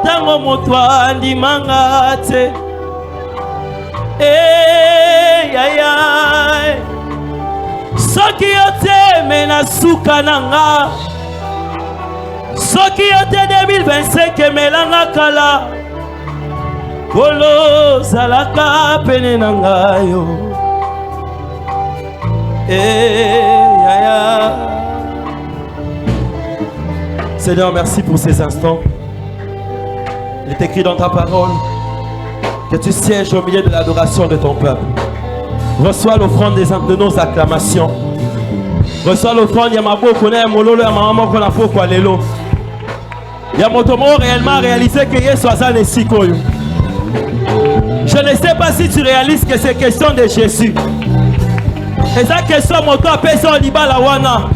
tango moto andimanga te. Yaya soki yote mena suka nanga, soki yote 2025 melanga kala, kolo zalaka pene nanga yo. Yaya. Seigneur, merci pour ces instants. Il est écrit dans ta parole que tu sièges au milieu de l'adoration de ton peuple. Reçois l'offrande de nos acclamations. Reçois l'offrande de Maboko, Mololo, Maman, Konafo, Kwalelo. Yamotomo réellement réalisé que Yesu Azan est Sikoyo. Je ne sais pas si tu réalises que c'est question de Jésus. Et ça question moto a personne au Libala Wana.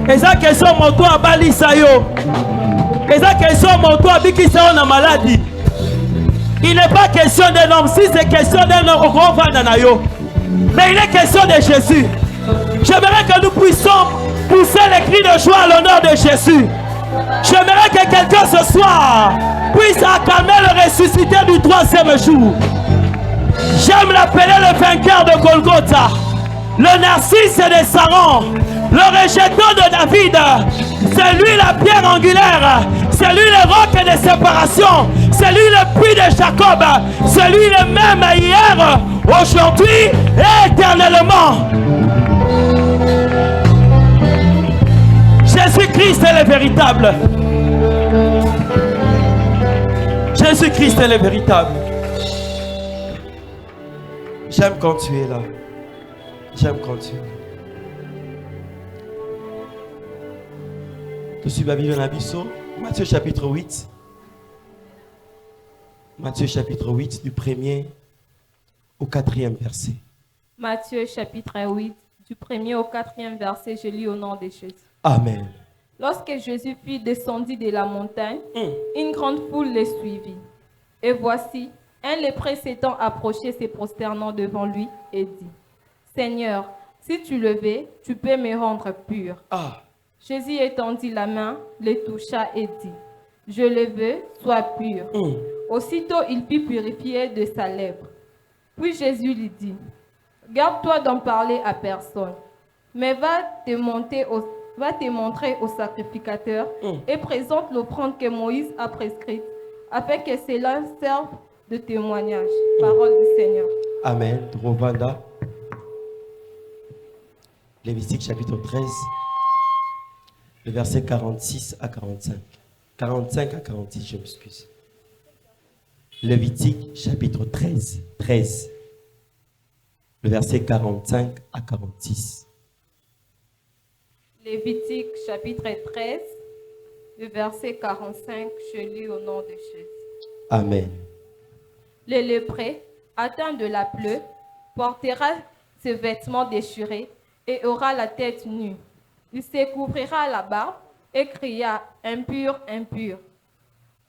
Et ça question moto a Bali Sayo. Et ça question moto a Biki Sayo na maladie. Il n'est pas question d'un homme. Si c'est question d'un homme, on va Nanayo. Mais il est question de Jésus. J'aimerais que nous puissions pousser les cris de joie à l'honneur de Jésus. J'aimerais que quelqu'un ce soir puisse acclamer le ressuscité du 3e jour. J'aime l'appeler le vainqueur de Golgotha, le narcisse de Saron, le rejeton de David. C'est lui la pierre angulaire, c'est lui le roc de séparation, c'est lui le puits de Jacob, c'est lui le même hier, aujourd'hui et éternellement. Jésus-Christ est le véritable. Jésus-Christ est le véritable. J'aime quand tu es là. J'aime quand tu es là. Je suis Babylone Abisso, Matthieu chapitre 8. Matthieu chapitre 8, du 1er au 4e verset. Matthieu chapitre 8, du 1er au 4e verset, je lis au nom de Jésus. Amen. Lorsque Jésus fut descendu de la montagne, une grande foule le suivit. Et voici, un lépreux s'étant approché, se prosternant devant lui et dit, « Seigneur, si tu le veux, tu peux me rendre pur. » Jésus étendit la main, le toucha et dit, « Je le veux, sois pur. » Aussitôt, il fut purifié de sa lèpre. Puis Jésus lui dit, « Garde-toi d'en parler à personne, mais va te montrer au sacrificateur et présente l'offrande que Moïse a prescrite, afin que cela serve de témoignage. » Parole du Seigneur. Amen. Rovanda. Lévitique chapitre 13, le verset 46 à 45. 45 à 46, je m'excuse. Lévitique chapitre 13, le verset 45 à 46. Lévitique chapitre 13, le verset 45, je lis au nom de Jésus. Amen. Le lépreux, atteint de la plaie, portera ses vêtements déchirés et aura la tête nue. Il se couvrira la barbe et cria, « Impur, impur ».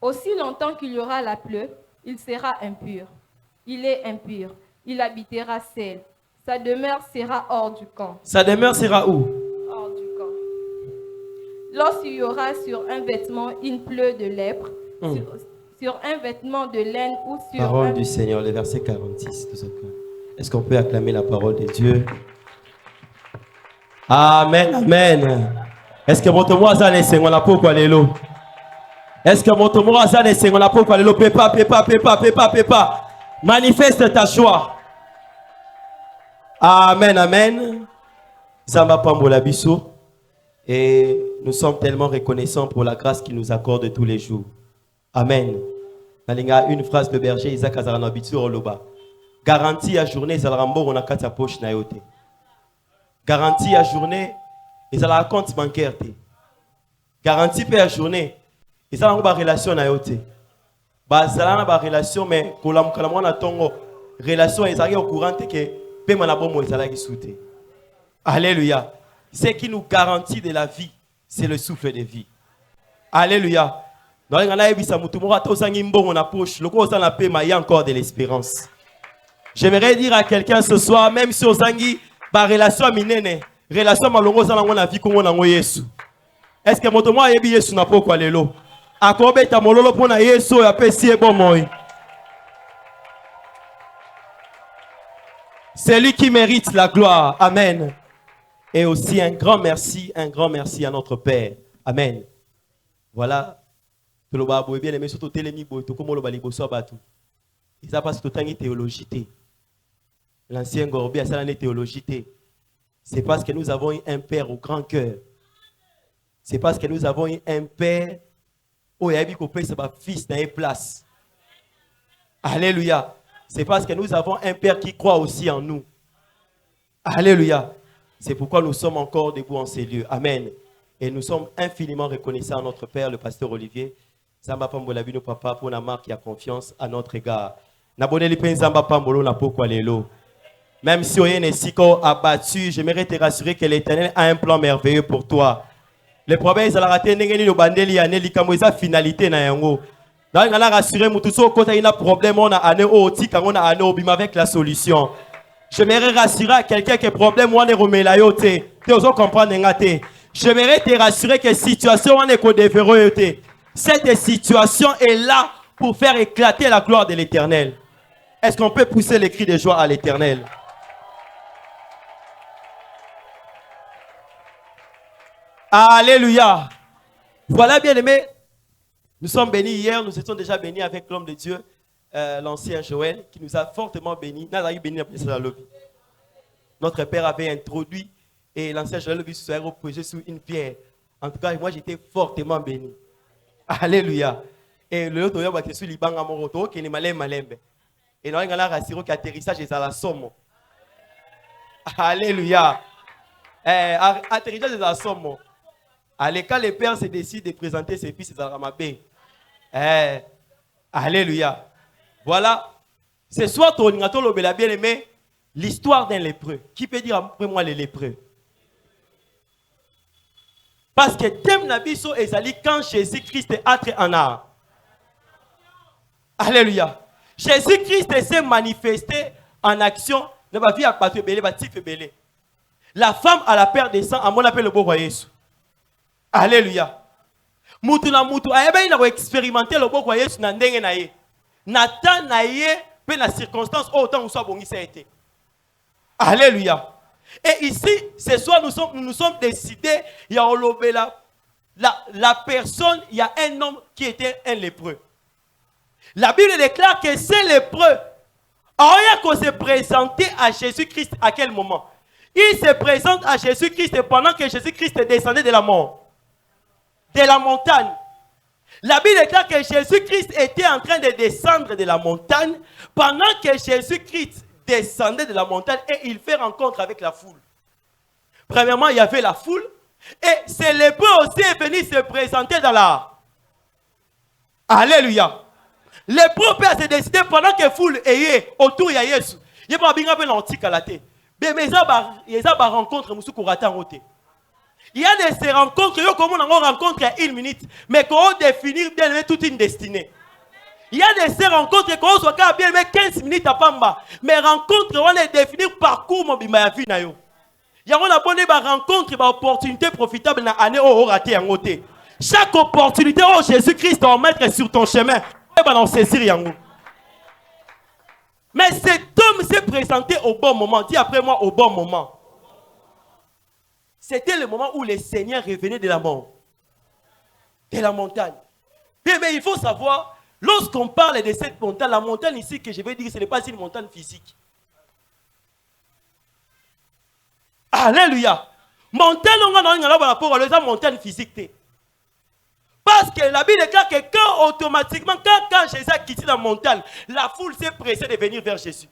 Aussi longtemps qu'il y aura la plaie, il sera impur. Il est impur. Il habitera seul. Sa demeure sera hors du camp. Sa demeure sera où? Hors du camp. Lorsqu'il y aura sur un vêtement une plaie de lèpre, sur un vêtement de laine ou sur parole du Seigneur, le verset 46. Est-ce qu'on peut acclamer la parole de Dieu? Amen, amen. Est-ce que votre moi a laissé on a pourquoi l'élo? Est-ce que votre moi a laissé on a pourquoi l'élo? Pépa. Manifeste ta joie. Amen, amen. Samba Pambola Bissou. Et nous sommes tellement reconnaissants pour la grâce qu'il nous accorde tous les jours. Amen. Nalinga une phrase de berger Isaac Azarana Bitsu Oloba. Garantie à journée Zalarambo on a 4 poches na yote. Garantie à journée ils ont un compte bancaire. Garantie à journée ils ont une relation na yote. Bazalana ba relation mais kolam kalamwa na tongo relation ils sont au courant que paiement na bomo ils allaient souter. Alléluia. Ce qui nous garantit de la vie, c'est le souffle de vie. Alléluia. Dans les années bisa mutumora to sangi mbongo na poche, le ko na paiement il y a encore de l'espérance. J'aimerais dire à quelqu'un ce soir, même si osangi ba relation minene, relation malongo za na vie kongo na Yesu. Est-ce que moto moi yebi Yesu na poko lelo? Akobeta mololo pona Yesu ya pesi bon moi. C'est lui qui mérite la gloire. Amen. Et aussi un grand merci à notre Père. Amen. Voilà. Tout le monde bien aimé surtout télémi boto comme le balibo so batu. Et ça parce que tout théologie. L'ancien Gorbi a ça la théologie. C'est parce que nous avons un Père au grand cœur. C'est parce que nous avons un Père où il y a un fils dans une place. Alléluia. C'est parce que nous avons un Père qui croit aussi en nous. Alléluia. C'est pourquoi nous sommes encore debout en ces lieux. Amen. Et nous sommes infiniment reconnaissants à notre Père, le pasteur Olivier. Zamba Pambola Bino Papa pour la marque qui a confiance à notre égard. N'abonnez pas Zamba Pambolo na poko lelo. Même si on est abattu, j'aimerais te rassurer que l'Éternel a un plan merveilleux pour toi. Le problème c'est la raté n'engeni no bandeli aneli kamoza finalité na yango. Donc on a rassuré mutu so kota ina problème on a ane o tika on a ane obima avec la solution. J'aimerais rassurer à quelqu'un que problème on est remela yote. Tu oso comprendre ngate. J'aimerais te rassurer que situation on est ko dévéro yote. Cette situation est là pour faire éclater la gloire de l'Éternel. Est-ce qu'on peut pousser les cris de joie à l'Éternel? Alléluia. Voilà bien aimé. Nous sommes bénis hier. Nous étions déjà bénis avec l'homme de Dieu, l'ancien Joël, qui nous a fortement bénis. Notre Père avait introduit et l'ancien Joël se reposé sur une pierre. En tout cas, moi j'étais fortement béni. Alléluia. Et le autre jour, je suis liban à mon retour, qui est malem. Et nous avons rassuré qu'atterrissage est à la somme. Alléluia. Atterrissage est à la somme. Allez, quand le père se décide de présenter ses fils à Ramabé. Alléluia. Voilà. Ce soir, tu as bien aimé l'histoire d'un lépreux. Qui peut dire après moi les lépreux? Parce que thème Nabiso ezali quand Jésus-Christ est entré en art. Alléluia. Jésus-Christ s'est manifesté en action. La femme à la paire des sangs, à mon appel le beau roi Jésus. Alléluia. Mutu na mutu ayeba ina expérimenter le beau roi Jésus na ndenge na ye. Nathan na ye pe na circonstance autant où soit bongisa été. Alléluia. Et ici, ce soir, nous sommes décidés, il y a la personne, il y a un homme qui était un lépreux. La Bible déclare que ces lépreux ont se présenter à Jésus-Christ à quel moment? Il se présente à Jésus-Christ pendant que Jésus-Christ descendait de la mort, de la montagne. La Bible déclare que Jésus-Christ était en train de descendre de la montagne pendant que Jésus-Christ descendait de la montagne et il fait rencontre avec la foule. Premièrement, il y avait la foule et ces lépreux aussi est venu se présenter dans la... Alléluia. Les prophètes se décidé pendant que la foule est autour de Jésus. Il y a pas de l'antique à la tête. Mais il y a des rencontres il y a de ces rencontres, comme on rencontre à 1 minute, mais qu'on définir bien toute une destinée. Il y a de ces rencontres qu'on soit bien 15 minutes à Pamba, mais rencontres on est définir parcours mon bima vie na yo. Il y a on a bonne rencontre ba opportunité profitable na année au raté en côté. Chaque opportunité oh Jésus-Christ va mettre sur ton chemin, et va en saisir yango. Mais cet homme s'est présenté au bon moment. Dis après moi au bon moment. C'était le moment où le Seigneur revenait de la mort, de la montagne. Mais il faut savoir, lorsqu'on parle de cette montagne, la montagne ici que je vais dire, ce n'est pas une montagne physique. Alléluia. Montagne, on a un rapport à la montagne physique. Parce que la Bible déclare que quand automatiquement, quand Jésus a quitté la montagne, la foule s'est pressée de venir vers Jésus.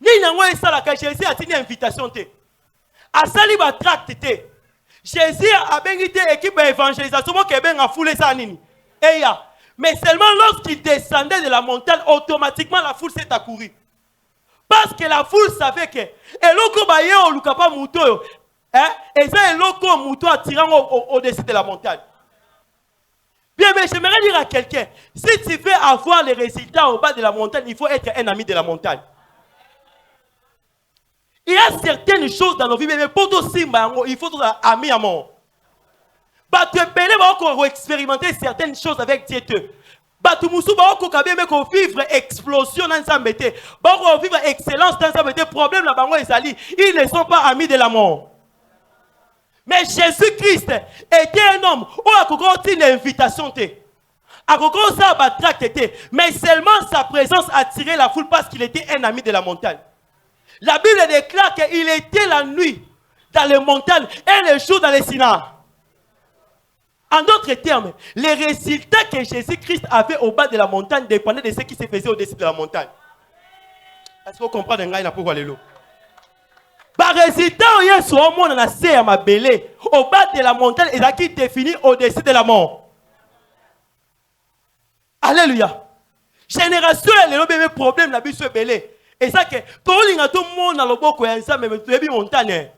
Jésus a tenu une invitation. A sali ba tract te. Jésus a bengi te équipe d'évangélisation qui ben a foulé ça nini. Mais seulement lorsqu'il descendait de la montagne, automatiquement la foule s'est accourue. Parce que la foule savait que eloko ba ye o lukapa muto et ça eloko muto attirant au-dessus de la montagne. Bien, mais j'aimerais dire à quelqu'un, si tu veux avoir les résultats au bas de la montagne, il faut être un ami de la montagne. Il y a certaines choses dans nos vies, mais pour tout Simba, il faut être ami à mort. tu es belé, va expérimenter certaines choses avec Dieu. Batu musu ba ko kabe me ko vivre explosion dans sa mété. Ba ko vivre excellence dans sa mété. Problème là bango ezali, ils ne sont pas amis de la mort. Mais Jésus-Christ était un homme où a kokoti une invitation té. A kokoti ça ba tract té, mais seulement sa présence attirait la foule parce qu'il était un ami de la montagne. La Bible déclare qu'il était la nuit dans les montagnes et le jour dans les Sinaï. En d'autres termes, les résultats que Jésus-Christ avait au bas de la montagne dépendaient de ce qui se faisait au-dessus de la montagne. Est-ce que vous comprenez pourquoi les lots? Par résultat, il y a sur un monde dans la serre ma belé au bas de la montagne et qui définit au-dessus de la mort. Alléluia. Génération, les lots bébé problème la vie sur belé. Et ça que tout le monde dans le boko et ça même bébé montagne.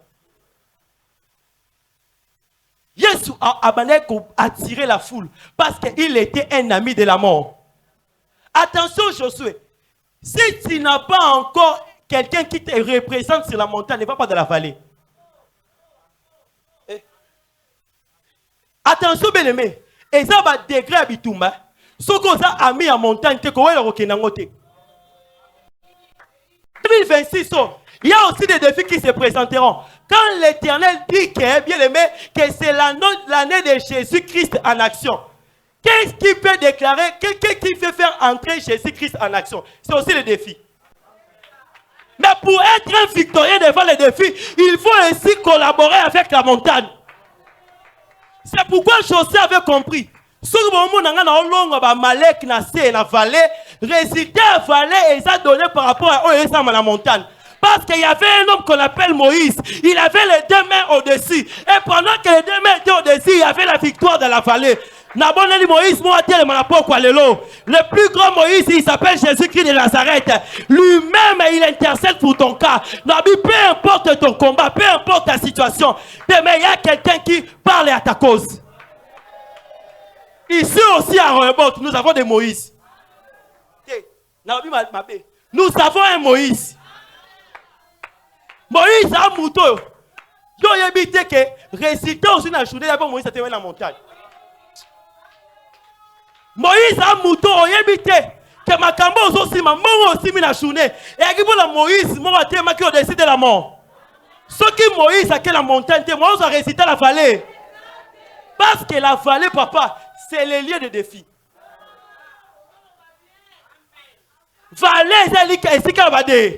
Jésus a attiré la foule parce qu'il était un ami de la mort. Attention Josué, si tu n'as pas encore quelqu'un qui te représente sur la montagne, ne va pas dans la vallée. Attention bien aimé, et ça va degré à Bitumba, ce qu'on a ami en montagne, tu connais le roquenangote. 2026, il y a aussi des défis qui se présenteront. Quand l'Éternel dit que, bien aimé, que c'est l'année de Jésus-Christ en action, qu'est-ce qui peut déclarer, qu'est-ce qui fait faire entrer Jésus-Christ en action? C'est aussi le défi. Mais pour être un victorieux devant les défis, il faut aussi collaborer avec la montagne. C'est pourquoi Josué avait compris. Ce que vous avez Malek na vallée, résultat à vallée et ça donné par rapport à la montagne. Parce qu'il y avait un homme qu'on appelle Moïse. Il avait les deux mains au-dessus. Et pendant que les deux mains étaient au-dessus, il y avait la victoire dans la vallée. Moïse, le plus grand Moïse, il s'appelle Jésus-Christ de Nazareth. Lui-même, il intercède pour ton cas. Peu importe ton combat, peu importe ta situation. Mais il y a quelqu'un qui parle à ta cause. Ici aussi à Rehoboth, nous avons des Moïse. Nous avons un Moïse. Moïse a un mouton. Yo yebite que résultat aussi dans la journée d'abord Moïse a été dans la montagne. Moïse a un mouton. Yebite que ma cambo aussi ma mort aussi mis la journée. Et à qui la Moïse moi a été marqué au-dessus de la mort. Ce qui Moïse a que la montagne, Moïse a récité la vallée. Parce que la vallée, papa, c'est le lieu de défi. Vallée, c'est qu'elle va dire.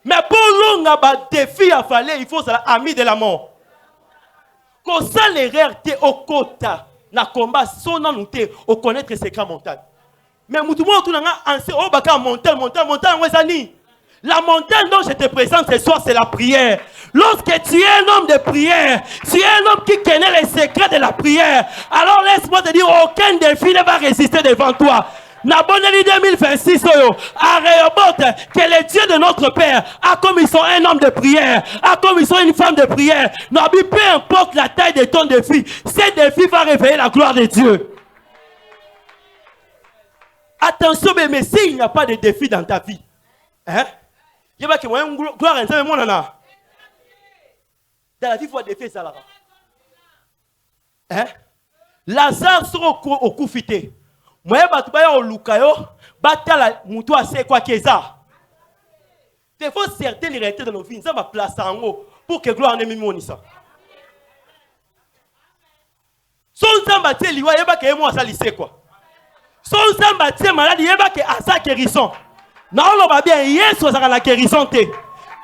Mais pour l'on a un défi à vallée, il faut être ami de la mort. Quand ça les réalités au côté, na combat, son nom nous au connaître ces grands montagnes. Mais tout le monde tout le montagne. La montagne dont je te présente ce soir, c'est la prière. Lorsque tu es un homme de prière, tu es un homme qui connaît les secrets de la prière, alors laisse-moi te dire, aucun défi ne va résister devant toi. Naboneli 2026, à Rehoboth, que le Dieu de notre Père a comme ils sont un homme de prière, a comme ils sont une femme de prière. Peu importe la taille de ton défi, ce défi va révéler la gloire de Dieu. Attention, mais s'il n'y a pas de défi dans ta vie, hein? Il y a gloire dans la vie, il faut des défis. Hein? Lazare sera au coup fité. Moi, je vais au Lukayo, batala mutu ase quoi keza. Il faut certaines réalités dans nos vies, ça va placer en haut pour que gloire en ait ça. Son zambati liwa yeba ke moi ça lycée quoi. Son zambati malade yeba ke asa guérison. Na on va bien Yesu azaka la guérison te.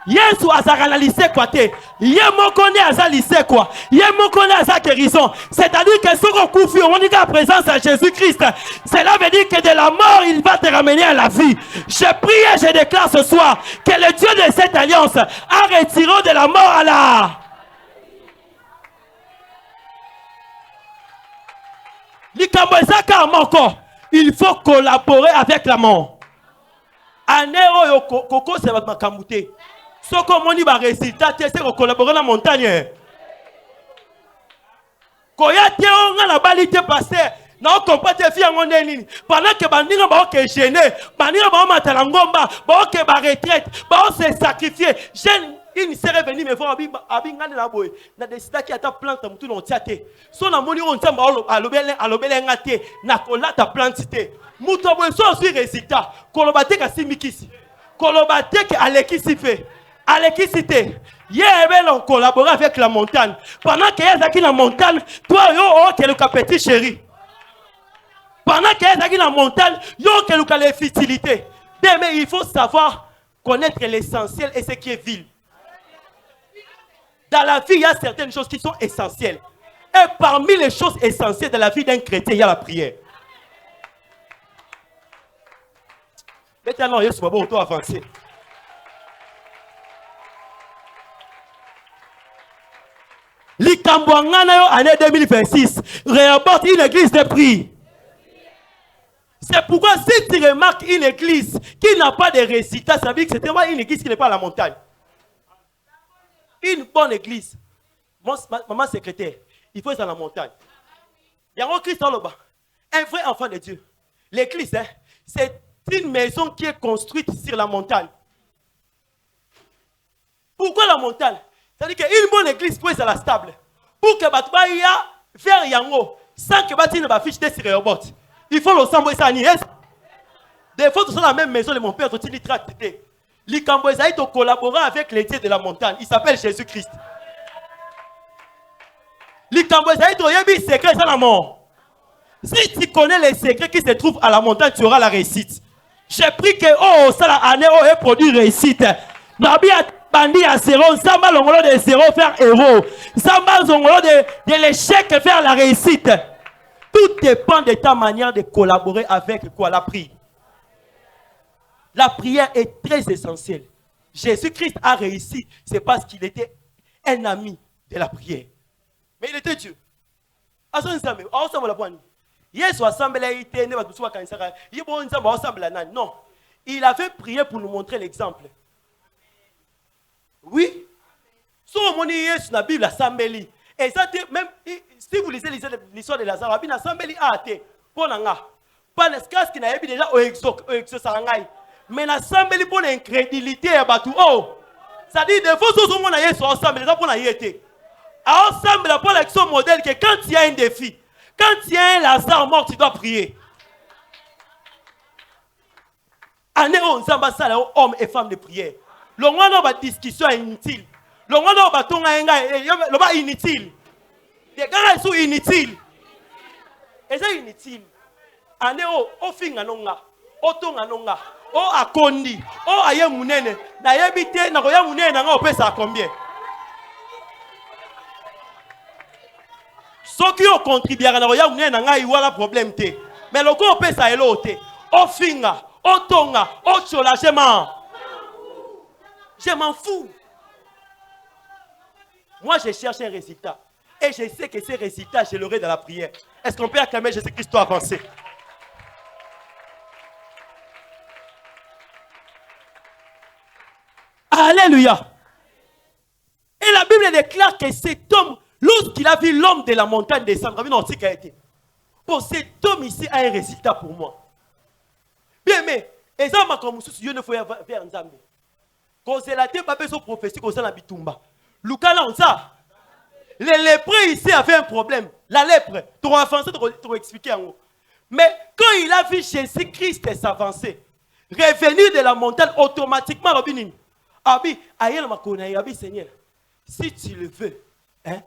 Yesu azaka la lycée quoi te. Ye mokone asa lycée quoi. Ye mokone asa guérison. C'est-à-dire que ce qu'on confie on dit la présence à Jésus-Christ. Cela veut dire que de la mort il va te ramener à la vie. Je prie et je déclare ce soir que le Dieu de cette alliance a retiré de la mort à la. Il faut collaborer avec la mort. Anero koko c'est votre makamouté. Ce qu'on dit va résultat c'est collaborer dans la montagne. Koya te on la balité passé. Non compate fi en nini. Pendant que bandinga ba que gêner, bandinga ba matala ngomba, ba que ba retraite, ba se sacrifier. Jeune Une sœur est venue me voir, abingane na boy, na décida qui ata plante mutu non tiate. So na moni on tsamba alobele ngate, na kolata plante te. Mutu boy so aussi résultat. Kolobate ka simikisi. Kolobate ka alekisi fait. Alekisi te. Yébé on collabore avec la montagne. Pendant qu'il y a qui la montagne, toi yo oh que le petit chéri. Pendant qu'il y a qui la montagne, yo que le les futilités. Mais il faut savoir connaître l'essentiel et ce qui est vil. Dans la vie, il y a certaines choses qui sont essentielles. Et parmi les choses essentielles de la vie d'un chrétien, il y a la prière. Maintenant, il y a bon auto avancé. L'Ikambouangana année 2026 réapporte une église de prière. C'est pourquoi si tu remarques une église qui n'a pas de résultats, ça veut dire que c'est une église qui n'est pas à la montagne. Une bonne église. Maman secrétaire, il faut être à la montagne. Il y a un Christ dans le bas. Un vrai enfant de Dieu. L'église, c'est une maison qui est construite sur la montagne. Pourquoi la montagne? C'est-à-dire qu'une bonne église peut être à la stable. Pour que Batouaya faire Yango, sans que Batouaya ne va afficher sur le bord. Il faut le sang et ça niaise. Des fois, dans la même maison de mon père, tu as tracté. L'Ikamboïsaï doit collaborer avec les dieux de la montagne. Il s'appelle Jésus-Christ. L'Ikamboïsaï doit y avoir des secrets dans la mort. Si tu connais les secrets qui se trouvent à la montagne, tu auras la réussite. J'ai pris que, oh, ça la année, oh, et produit réussite. Nabi a bandi à zéro, Samba l'ongolo de zéro faire héros. Samba l'ongolo de l'échec faire la réussite. Tout dépend de ta manière de collaborer avec quoi? La prière. La prière est très essentielle. Jésus-Christ a réussi, c'est parce qu'il était un ami de la prière. Mais il était Dieu. Non, il avait prié pour nous montrer l'exemple. Oui. Si on lit la Bible, Sambeli. Et ça, même si vous lisez l'histoire de Lazare, il y a Sambeli a été. Pour l'anga. Pas le cas qui n'a déjà au exo-sarangai. Mais la Sambeli pour l'incrédulité à Batou. Oh! Ça dit, des fois, ce sont les gens ensemble, les gens pour la yété. Ensemble, pour l'action modèle, que quand il y a un défi, quand il y a un Lazare mort, tu dois prier. Année où on s'en ça, hommes et femmes de prière. Le moins de discussion est inutile. Le moins de bâton est inutile. Les gars sont inutiles. Et c'est inutile. Année où on finit à nonga, au ton à nonga, au akondi, au aye munene, na yebite na koya munene na nga opesa combien? Ceux qui ont contribué à la munene na nga iwala problème te. Mais le ko opesa elo te. Au finga, au tonga, au soulagement. Je m'en fous. Moi, je cherche un résultat. Et je sais que ces résultats, je l'aurai dans la prière. Est-ce qu'on peut acclamer Jésus-Christ pour avancer? Alléluia. Et la Bible déclare que cet homme, lorsqu'il a vu l'homme de la montagne descendre, pour cet homme ici a un résultat pour moi. Bien, mais, et ça m'a comme Dieu ne faut faire un Nzambe. Quand c'est la tête, pas besoin de prophétie, quand c'est la bitumba. Lucas, on ça. Les lépreux ici avaient un problème. La lèpre, tu vas avancer, tu vas expliquer en haut. Mais quand il a vu Jésus-Christ s'avancer, revenir de la montagne, automatiquement, Abi, Seigneur, si tu le veux, hein,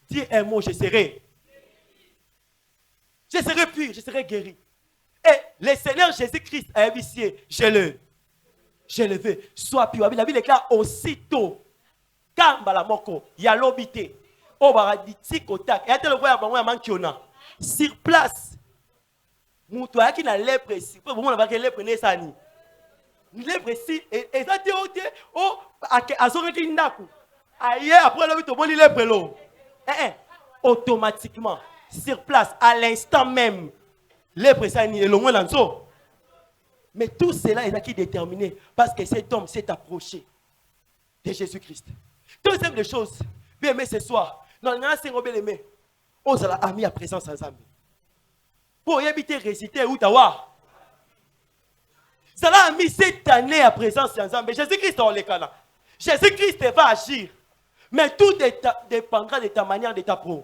dis un mot, je serai pur, je serai guéri. Et le Seigneur Jésus-Christ a habité, je le veux, sois pur. La Bible déclare aussitôt, Kamba la moko, yalobite, obaraditi kotak, et à le voir, sur place, Moutoua qui n'a lèpre ici, pour vous, on a lèpre nesani. Lèpre ici, et ça dit, oh, à son réquindaku. Ailleurs, après le 8, on va lèpre l'eau. Automatiquement, sur place, à l'instant même, lèpre sani, et le moins dans. Mais tout cela est acquis déterminé parce que cet homme s'est approché de Jésus-Christ. Deuxième des choses, bien aimé ce soir, dans le grand Seigneur bien aimé, on a mis à présence ensemble. Pour y habiter, réciter, ou d'avoir. Ça a mis cette année à présence ensemble. Jésus-Christ dans les canaux. Jésus-Christ va agir. Mais tout dépendra de ta manière, de ta pro.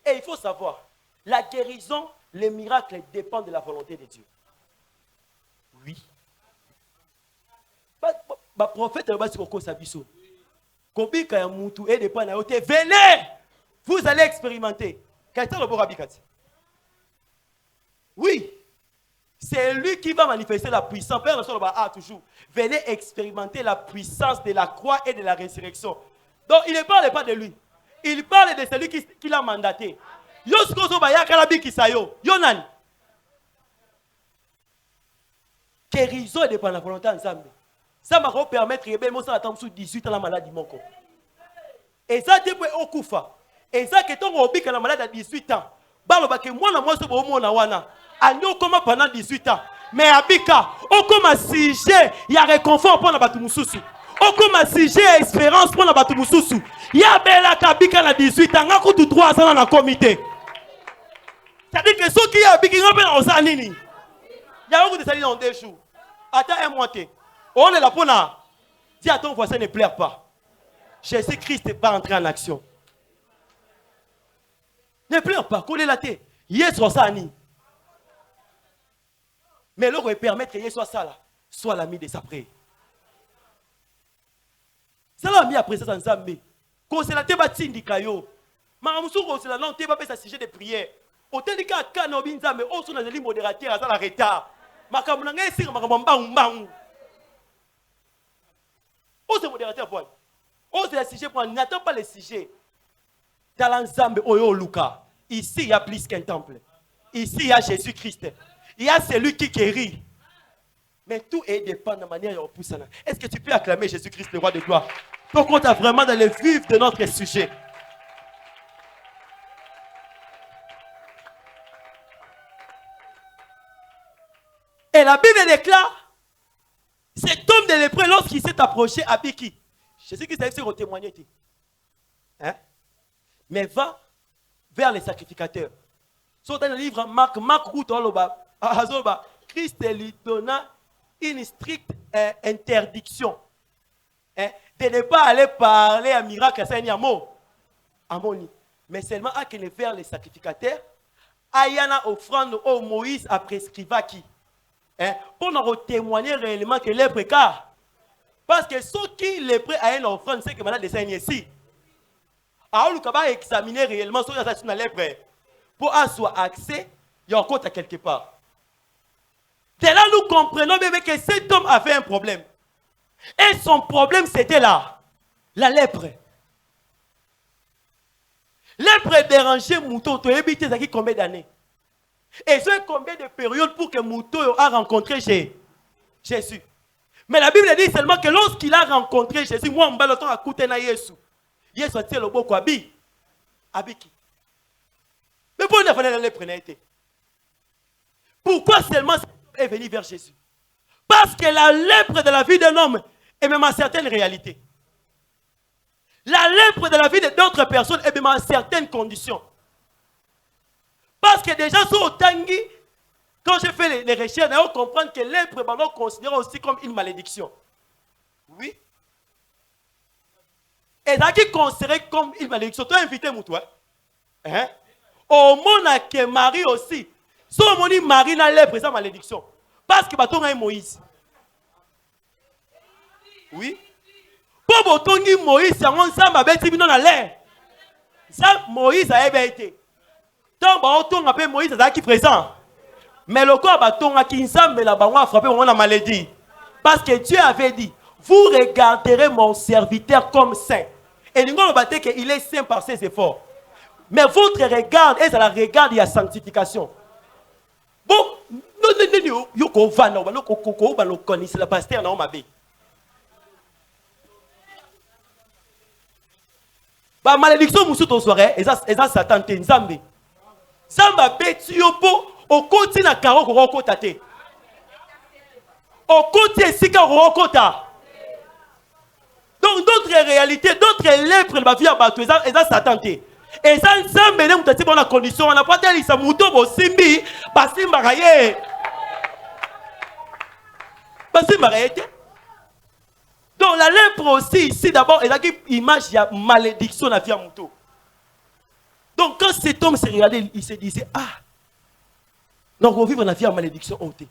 Et il faut savoir, la guérison, les miracles dépendent de la volonté de Dieu. Oui. Le prophète venez, vous allez expérimenter. Oui. C'est lui qui va manifester la puissance. Père, toujours. Venez expérimenter la puissance de la croix et de la résurrection. Donc, il ne parle pas de lui. Il parle de celui qui l'a mandaté. Guérison dépend de la volonté ensemble. Ça va permettre de attendre sous 18 ans la maladie. Et ça, tu peux okufa. Et ça, que ton obi la maladie à 18 ans. Baloba que moi, agneau comme pendant 18 ans. Mais abika, on comme un sujet, il y a réconfort pour la batumususu. On comme un sujet, espérance pour la batumususu. Il y a bella kabika à 18 ans, on a tout 3 ans dans le comité. C'est-à-dire que ceux qui ont abika, ils ont bien en sanini. Il y a beaucoup de salines en 2 jours. Attends un mois. On est là pour là. Dis à ton voisin, ne pleure pas. Jésus-Christ n'est pas entré en action. Ne pleure pas, collez la tête. Yes, Rosani. Mais l'autre va permettre que Yes soit ça là, soit l'ami de sa prière. Ça l'a mis après ça dans Zambé. Quand c'est la tête batindi kayo. Maramoussou quand c'est la langue tête va faire sujet de prière. Autant de cas quand on binza mais on sont dans les modérateurs à ça la retard. Makamulanga esi makamamba mbang. On se modérateur pour. On se sujet pour n'attend pas les sujets. Dans l'ensemble oyo luka. Ici il y a plus qu'un temple. Ici il y a Jésus-Christ. Il y a celui qui guérit. Mais tout est dépend de la manière dont on pousse. Est-ce que tu peux acclamer Jésus-Christ, le roi de gloire? Donc on a vraiment dans le vif de notre sujet. Et la Bible déclare, cet homme de lépreux, lorsqu'il s'est approché à Biki, Jésus-Christ a essayé de témoigner. Hein? Mais va vers les sacrificateurs. Sur dans le livre Marc Christ lui donna une stricte interdiction de ne pas aller parler à miracle à Saint-Niamo. Mais seulement à qu'il vers les sacrificateurs, Ayana offrande au Moïse a prescrit qui. Pour nous témoigner réellement que lèpre car. Parce que ceux qui lépreux à une offrande, c'est que malade de Saint-Niesi. Alors, nous avons examiné réellement ce que la lèpre. Pour avoir accès, il y a un compte à quelque part. Dès là, nous comprenons bien que cet homme avait un problème. Et son problème, c'était là, la lèpre. Lèpre dérangeait Mouton, tu as habité combien d'années? Et c'est combien de périodes pour que Mouton a rencontré Jésus? Mais la Bible dit seulement que lorsqu'il a rencontré Jésus, moi, je vais le écouter na Jésus. Jésus a dit le beau quoi, Abiki. Mais pourquoi on a fait la lèpre? Pourquoi seulement est venu vers Jésus? Parce que la lèpre de la vie d'un homme est même à certaines réalités. La lèpre de la vie d'autres personnes est même à certaines conditions. Parce que déjà, sur Otangi, quand j'ai fait les recherches, on comprend que lèpre est considéré aussi comme une malédiction. Oui. Et ça qui est considéré comme une malédiction. Tu as invité Moutoua. Hein? Au monde que Marie aussi. Si on dit Marie n'a lèpre, c'est une malédiction. Parce que tu as Moïse. Oui. Pour que Moïse, c'est un ensemble avec l'air. Ça, Moïse a été. Tant que tu as Moïse, c'est qui présent. Mais le corps qui ensemble a frappé la maladie. Parce que Dieu avait dit, vous regarderez mon serviteur comme saint. Et nous avons dit qu'il est saint par ses efforts. Mais votre regard, et ça la regarde, il y a sanctification. Bon, c'est la pasteur, non, ma vie. Bah, malédiction, monsieur, ton soirée, et ça, Satan, t'es une zambe. Samba, bêtu, au côté na karo, au côté tate. Au côté, si karo, au côté. Donc, d'autres réalités, d'autres lèpres, ma vie à battre, et ça, Satan, t'es. Et ça, nous avons la condition, on n'a pas dit que nous avons simbi, parce que Donc la lèpre aussi, ici d'abord, elle a une image, il y a malédiction dans la vie à Mouto. Donc quand cet homme s'est regardé, il se disait, ah, donc on vit dans la vie à malédiction ôtée.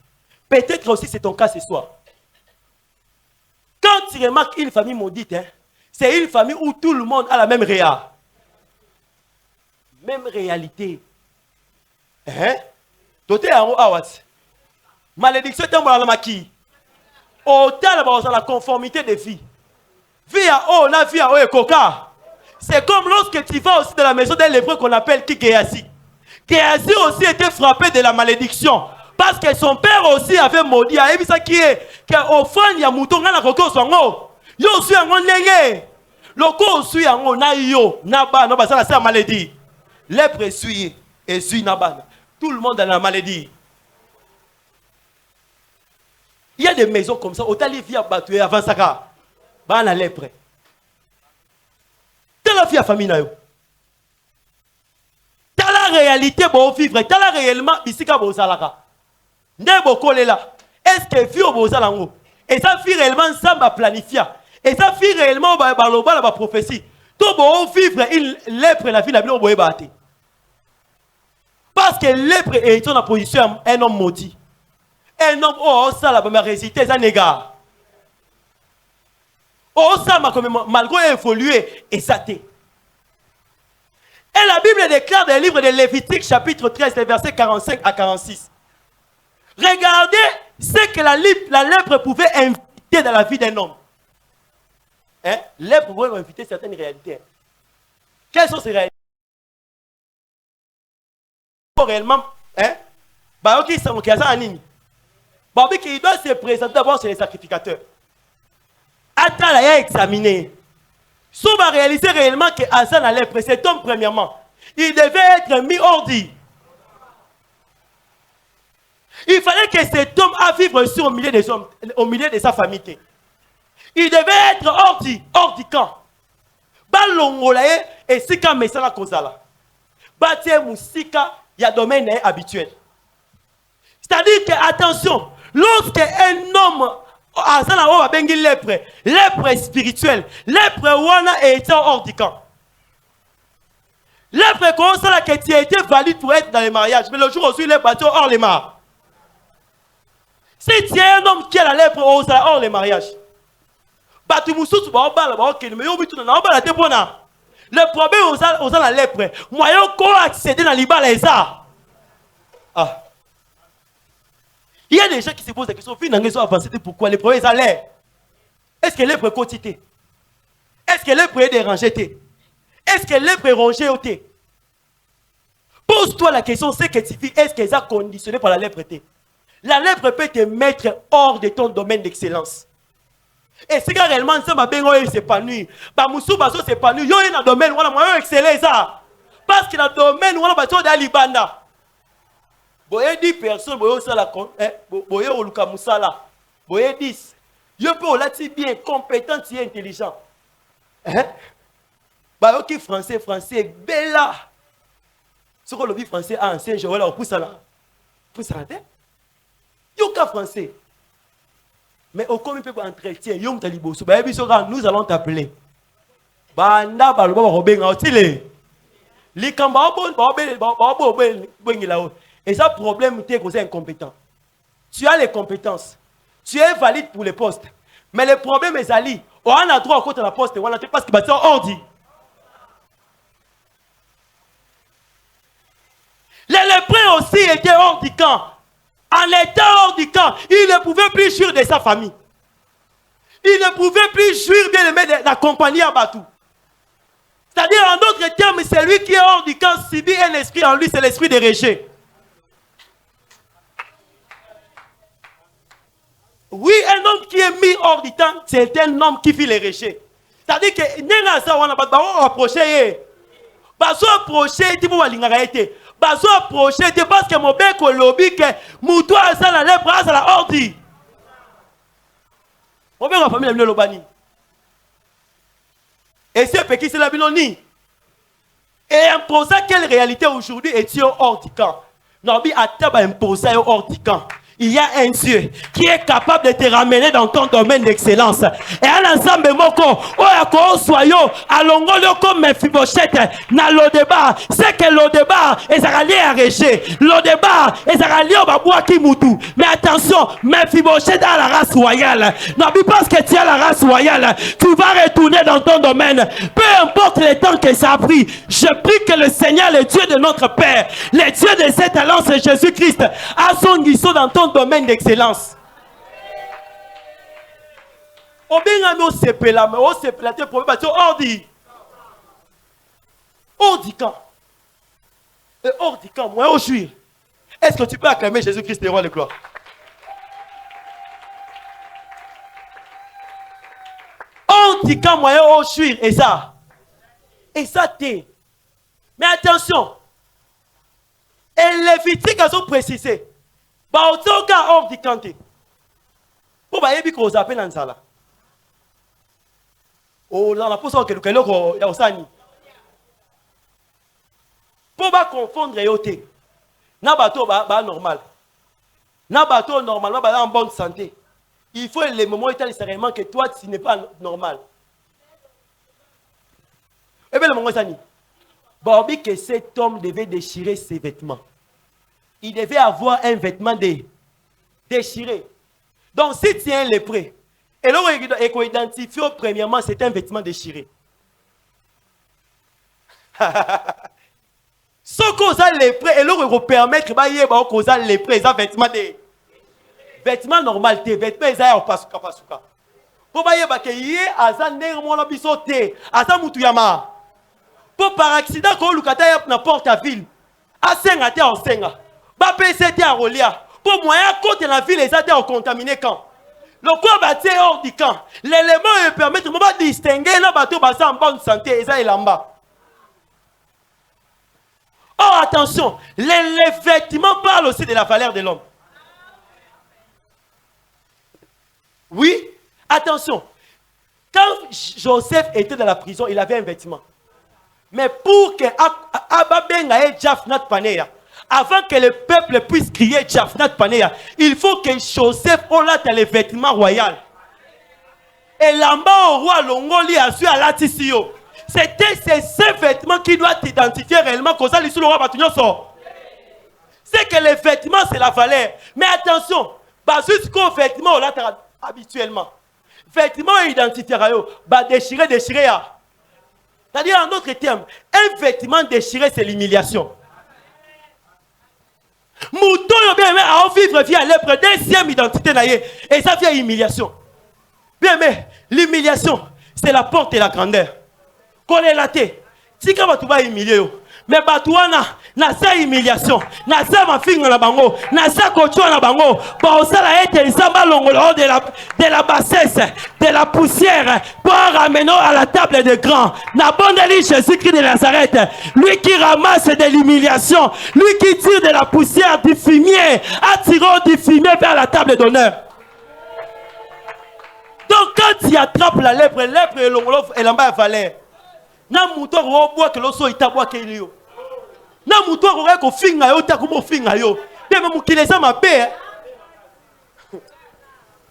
Peut-être aussi c'est ton cas ce soir. Quand tu remarques une famille maudite, hein, c'est une famille où tout le monde a la même même réalité. Hein? Malédiction est dans la maquille. Autant la conformité des vies. Vie à eau, la vie à eau et coca. C'est comme lorsque tu vas aussi dans la maison d'un lépreux qu'on appelle Géasi. Géasi aussi était frappé de la malédiction. Parce que son père aussi avait maudit. Et puis ça qui est, qu'au fond, il y a un mouton, il y a un coco, il y a un nègre. Le corps suit un on a yo, naba, non, ça c'est la maladie. Lèpre suit et suit naba. Tout le monde a la maladie. Il y a des maisons comme ça, autant les vies à battre avant ça, bah la lèpre. T'as la vie à famille, t'as la réalité pour vivre, t'as la réellement ici quand vous allez là. N'est-ce pas là? Est-ce que vie au beau salango? Et ça fait réellement ça va planifier. Et ça fait réellement la prophétie. Tout bon vivre une lèpre la vie la vie au boé batté. Parce que lèpre est en position un homme maudit. Un homme oh ça la va résister ça négat. Oh ça m'a comme malgré évolué et ça t'est. Et la Bible déclare dans le livre de Lévitique chapitre 13 versets 45 à 46. Regardez ce que la lèpre pouvait inviter dans la vie d'un homme. Hein? Lèpre pouvait inviter certaines réalités. Quelles sont ces réalités? Réellement, hein? Il doit se présenter d'abord chez les sacrificateurs. Attends, il a examiné. Si on va réaliser réellement que Hassan a lèpre, cet homme, premièrement, il devait être mis hors d'y. Il fallait que cet homme a vivre aussi au milieu des hommes, au milieu de sa famille. Il devait être hors du camp. Balongolaye et sika mesala kozala. Batie musika ya domaine habituel. C'est-à-dire que attention, lorsque un homme azala wa bengi lèpre spirituel, lèpre wana est hors du camp. Lèpre comme ça que tu as été valide pour être dans les mariages, mais le jour où tu es battu hors les mariages. Si tu es un homme qui a la lèpre hors les mariages, le problème aux la lèpre, moyen qu'on accéder dans l'ibal les arts. Ah. Il y a des gens qui se posent la question, pourquoi les problèmes à l'air? Est-ce que lèpre est quotidien? Est-ce que lèpre est dérangé? Est-ce que lèpre est rongé? Pose-toi la question, c'est que tu vis, est-ce qu'elles sont conditionnées par la lèpre? La lèpre peut te mettre hors de ton domaine d'excellence. Et si réellement ça m'a bien s'épanouir, bah Moussou Basso s'épanouir, yo dans le domaine où on a excellé ça. Parce que dans le domaine où on a battu dans l'Ibanda. Boye 10 personnes, boye ça la boye oluka musala. Boye 10. Yo peut là ti bien compétent et intelligent. Hein? Bah OK français bella. Ce que le vie français ancien je voilà pour ça là. Pour ça là. Yo ka français. Mais au commun peut entretien, yom taliboso. Nous allons t'appeler. Banda baloba robenga otile. Likamba bon. Et ça problème tu es causé incompétent. Tu as les compétences. Tu es valide pour les postes. Mais le problème est ali. On a droit à côté de la poste parce que c'est ordi. Les lépreux aussi étaient hors du camp. En étant hors du camp, il ne pouvait plus jouir de sa famille. Il ne pouvait plus jouir bien aimé d'accompagner à Batou. C'est-à-dire, en d'autres termes, c'est lui qui est hors du camp, subit un esprit en lui, c'est l'esprit de rejet. Oui, un homme qui est mis hors du camp, c'est un homme qui vit les rejets. C'est-à-dire que, on a approché, baso approché parce que mon bec au lobby que moutou a ça la lèpre à la ordi. On veut la famille de l'Obani. Et c'est petit c'est la biloni. Et imposer quelle réalité aujourd'hui est hors du camp. Norbi a taba imposer hors du camp. il y a un Dieu qui est capable de te ramener dans ton domaine d'excellence. Et un ensemble moko, oyako soyo, alongolo comme Mephibosheth, na le débat, c'est que le débat est rallié à Réché. Le débat est rallié au Babouaki Kimoutou. Mais attention, Mephibosheth a la race royale. N'oublie pas que tu as la race royale. Tu vas retourner dans ton domaine. Peu importe le temps que ça a pris. Je prie que le Seigneur, le Dieu de notre Père, le Dieu de cette alliance, Jésus-Christ, a son guisson dans ton domaine d'excellence. Obengano sepela, mais on sepela te problème parce que ordi quand et ordi quand moi au juir. Est-ce que tu peux acclamer Jésus-Christ le roi de gloire? Ordi quand moi au juir et ça t'est. Mais attention. Et Lévitique a sont précisé. Bah autant qu'à ordi quand t'es. Pour bah yebi qu'on appelle en ça là. Oh, dans la position que nous avons osani. Pour pas confondre yoté. Na bateau ba normal. Na bateau normalement ba en bonne santé. Il faut les moments où nécessairement que toi tu n'es pas normal. Et bien le moment osani. Bobby que cet homme devait déchirer ses vêtements. Il devait avoir un vêtement déchiré. Donc si tu es un lépreux, et là, il faut identifier premièrement, c'est un vêtement déchiré. Ce qu'on a lépreux, et là, il faut permettre qu'on a lépreux, c'est un vêtement de vêtement normal, vêtement ils ont pasuka. Pour que y ait azan nermona bisote, azan mutuyama. Pour par accident qu'on lukata yap n'importe la ville, asenga te ensenga, ba pese te arolia. Pour moyen côté la ville, les ont contaminé quand. Le corps bâti hors du camp. L'élément permet de distinguer le bateau basé en bonne santé et ça est là-bas. Oh attention, les vêtements parlent aussi de la valeur de l'homme. Oui, attention. Quand Joseph était dans la prison, il avait un vêtement. Mais pour que Ababenga et Japhnath Panéa, avant que le peuple puisse crier Japhnath Panéa, il faut que Joseph ait les vêtements royaux. Et là-bas, au roi Longoli a su à l'Atisio. C'était ces vêtements qui doivent t'identifier réellement comme ça, le roi Batugnon sort. C'est que les vêtements, c'est la valeur. Mais attention, jusqu'au vêtement, on l'a habituellement. Vêtements identifiés, déchirer. C'est-à-dire, en d'autres termes, un vêtement déchiré, c'est l'humiliation. Mouton bien à vivre via lèpre deuxième identité naïe et ça vient humiliation. Bien mais l'humiliation c'est la porte et la grandeur. Qu'on est laté. Si quand tu vas humilier mais batouana na sa humiliation na sa ma finga na bango na sa kocho na bango ba osala ete samba longolo de la bassesse de la poussière pour ramener à la table des grands. Na bondeli Jésus-Christ de Nazareth, lui qui ramasse de l'humiliation, lui qui tire de la poussière du fumier, attirant du fumier vers la table d'honneur. Donc quand tu attrapes la lèpre et longolo et l'amba valeur. Na mouton robois que l'osso est tabois qu'il y a. Na mouton robois que finga yo ta comme finga yo. Bien même qui les a ma paix.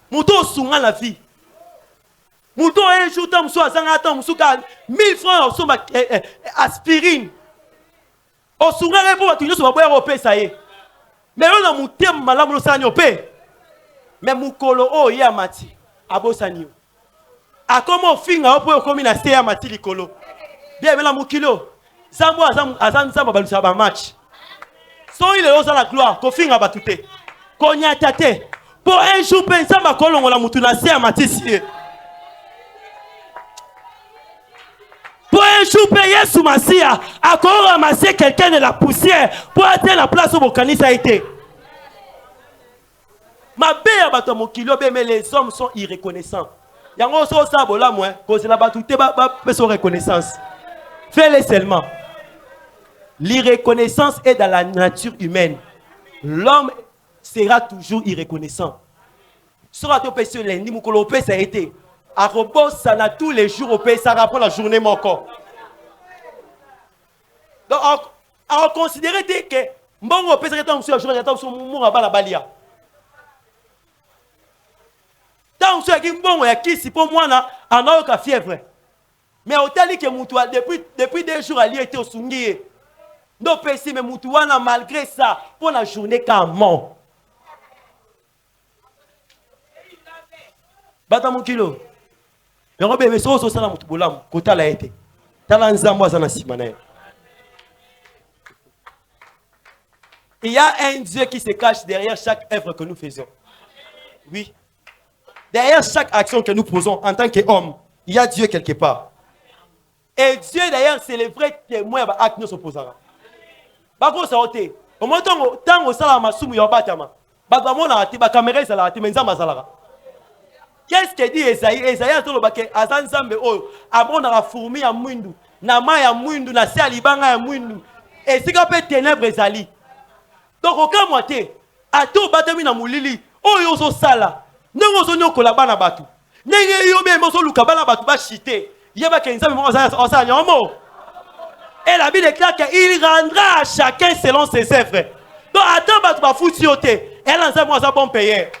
Mouton sunga la vie. Mouton un jour tam so azanga tam suka 1000 francs so aspirine. O sunga le pour tu so ba boya paix ça y est. Mais on a moutem malamu so sanyo paix. Mais mukolo o ya mati abosani. A comment finga pour comme na ya mati likolo. Bien, mais la moukilo, Zambo Azam balusa ba match. So il est aux la gloire, ko finga batute. Ko nyatate. Pour un jour pensa ba kolongo la mutuna se amatisi. Pour un jour payer sous Massia, à quoi ramasser quelqu'un de la poussière pour atteindre la place où Bokani ça a été. Ma belle bato moukilo, mais les hommes sont irreconnaissants. Yango so sa bola moi, cause la batute ba son reconnaissance. Fais-le seulement. L'irreconnaissance est dans la nature humaine. L'homme sera toujours irreconnaissant. Sera tout péché lundi, moukolo pé ça a été. À repos, ça n'a tous les jours au pays, ça rapporte la journée mon corps. Donc, on considère que bon au pays, ça a été un jour, ça a été un mour à la balia. donc ceux qui bon ya kisi pour moi na anayo ka fièvre. Mais hôtel que mutua depuis 2 jours ali était au sungi. Donc pesi mais mutuana malgré ça pour la journée quand mort. Bata mukilo. Yango bébé so sala mutu bolam kota la été. Tala nzambo azana simana. Il y a un Dieu qui se cache derrière chaque œuvre que nous faisons. Oui. Derrière chaque action que nous posons en tant qu'homme, il y a Dieu quelque part. Et Dieu d'ailleurs, c'est le vrai témoin de l'acte que nous opposons. Par contre, ça a été. Au moment où tant au salam masumu yobatama, bagamo na ati, bakamera ça la ati, menzamba salara. Qu'est-ce que dit Esaïe? Esaïe a dit que Azan Zambe oh, abon na la fourmi ya mwindu, na ma ya mwindu, na sia libanga ya mwindu. Et c'est qu'on peut ténèbres ezali. Donc aucun moitié, à tout batami na mulili, oh yo so sala, nengo so nyoko la bana batu, nenge yo be mo so luka bana batu ba chité, yeba kenza mo sa nyomo. Et la Bible déclare qu'il rendra à chacun selon ses œuvres. Donc attends batu ba fouti yote, elle en sa mo sa bon payer.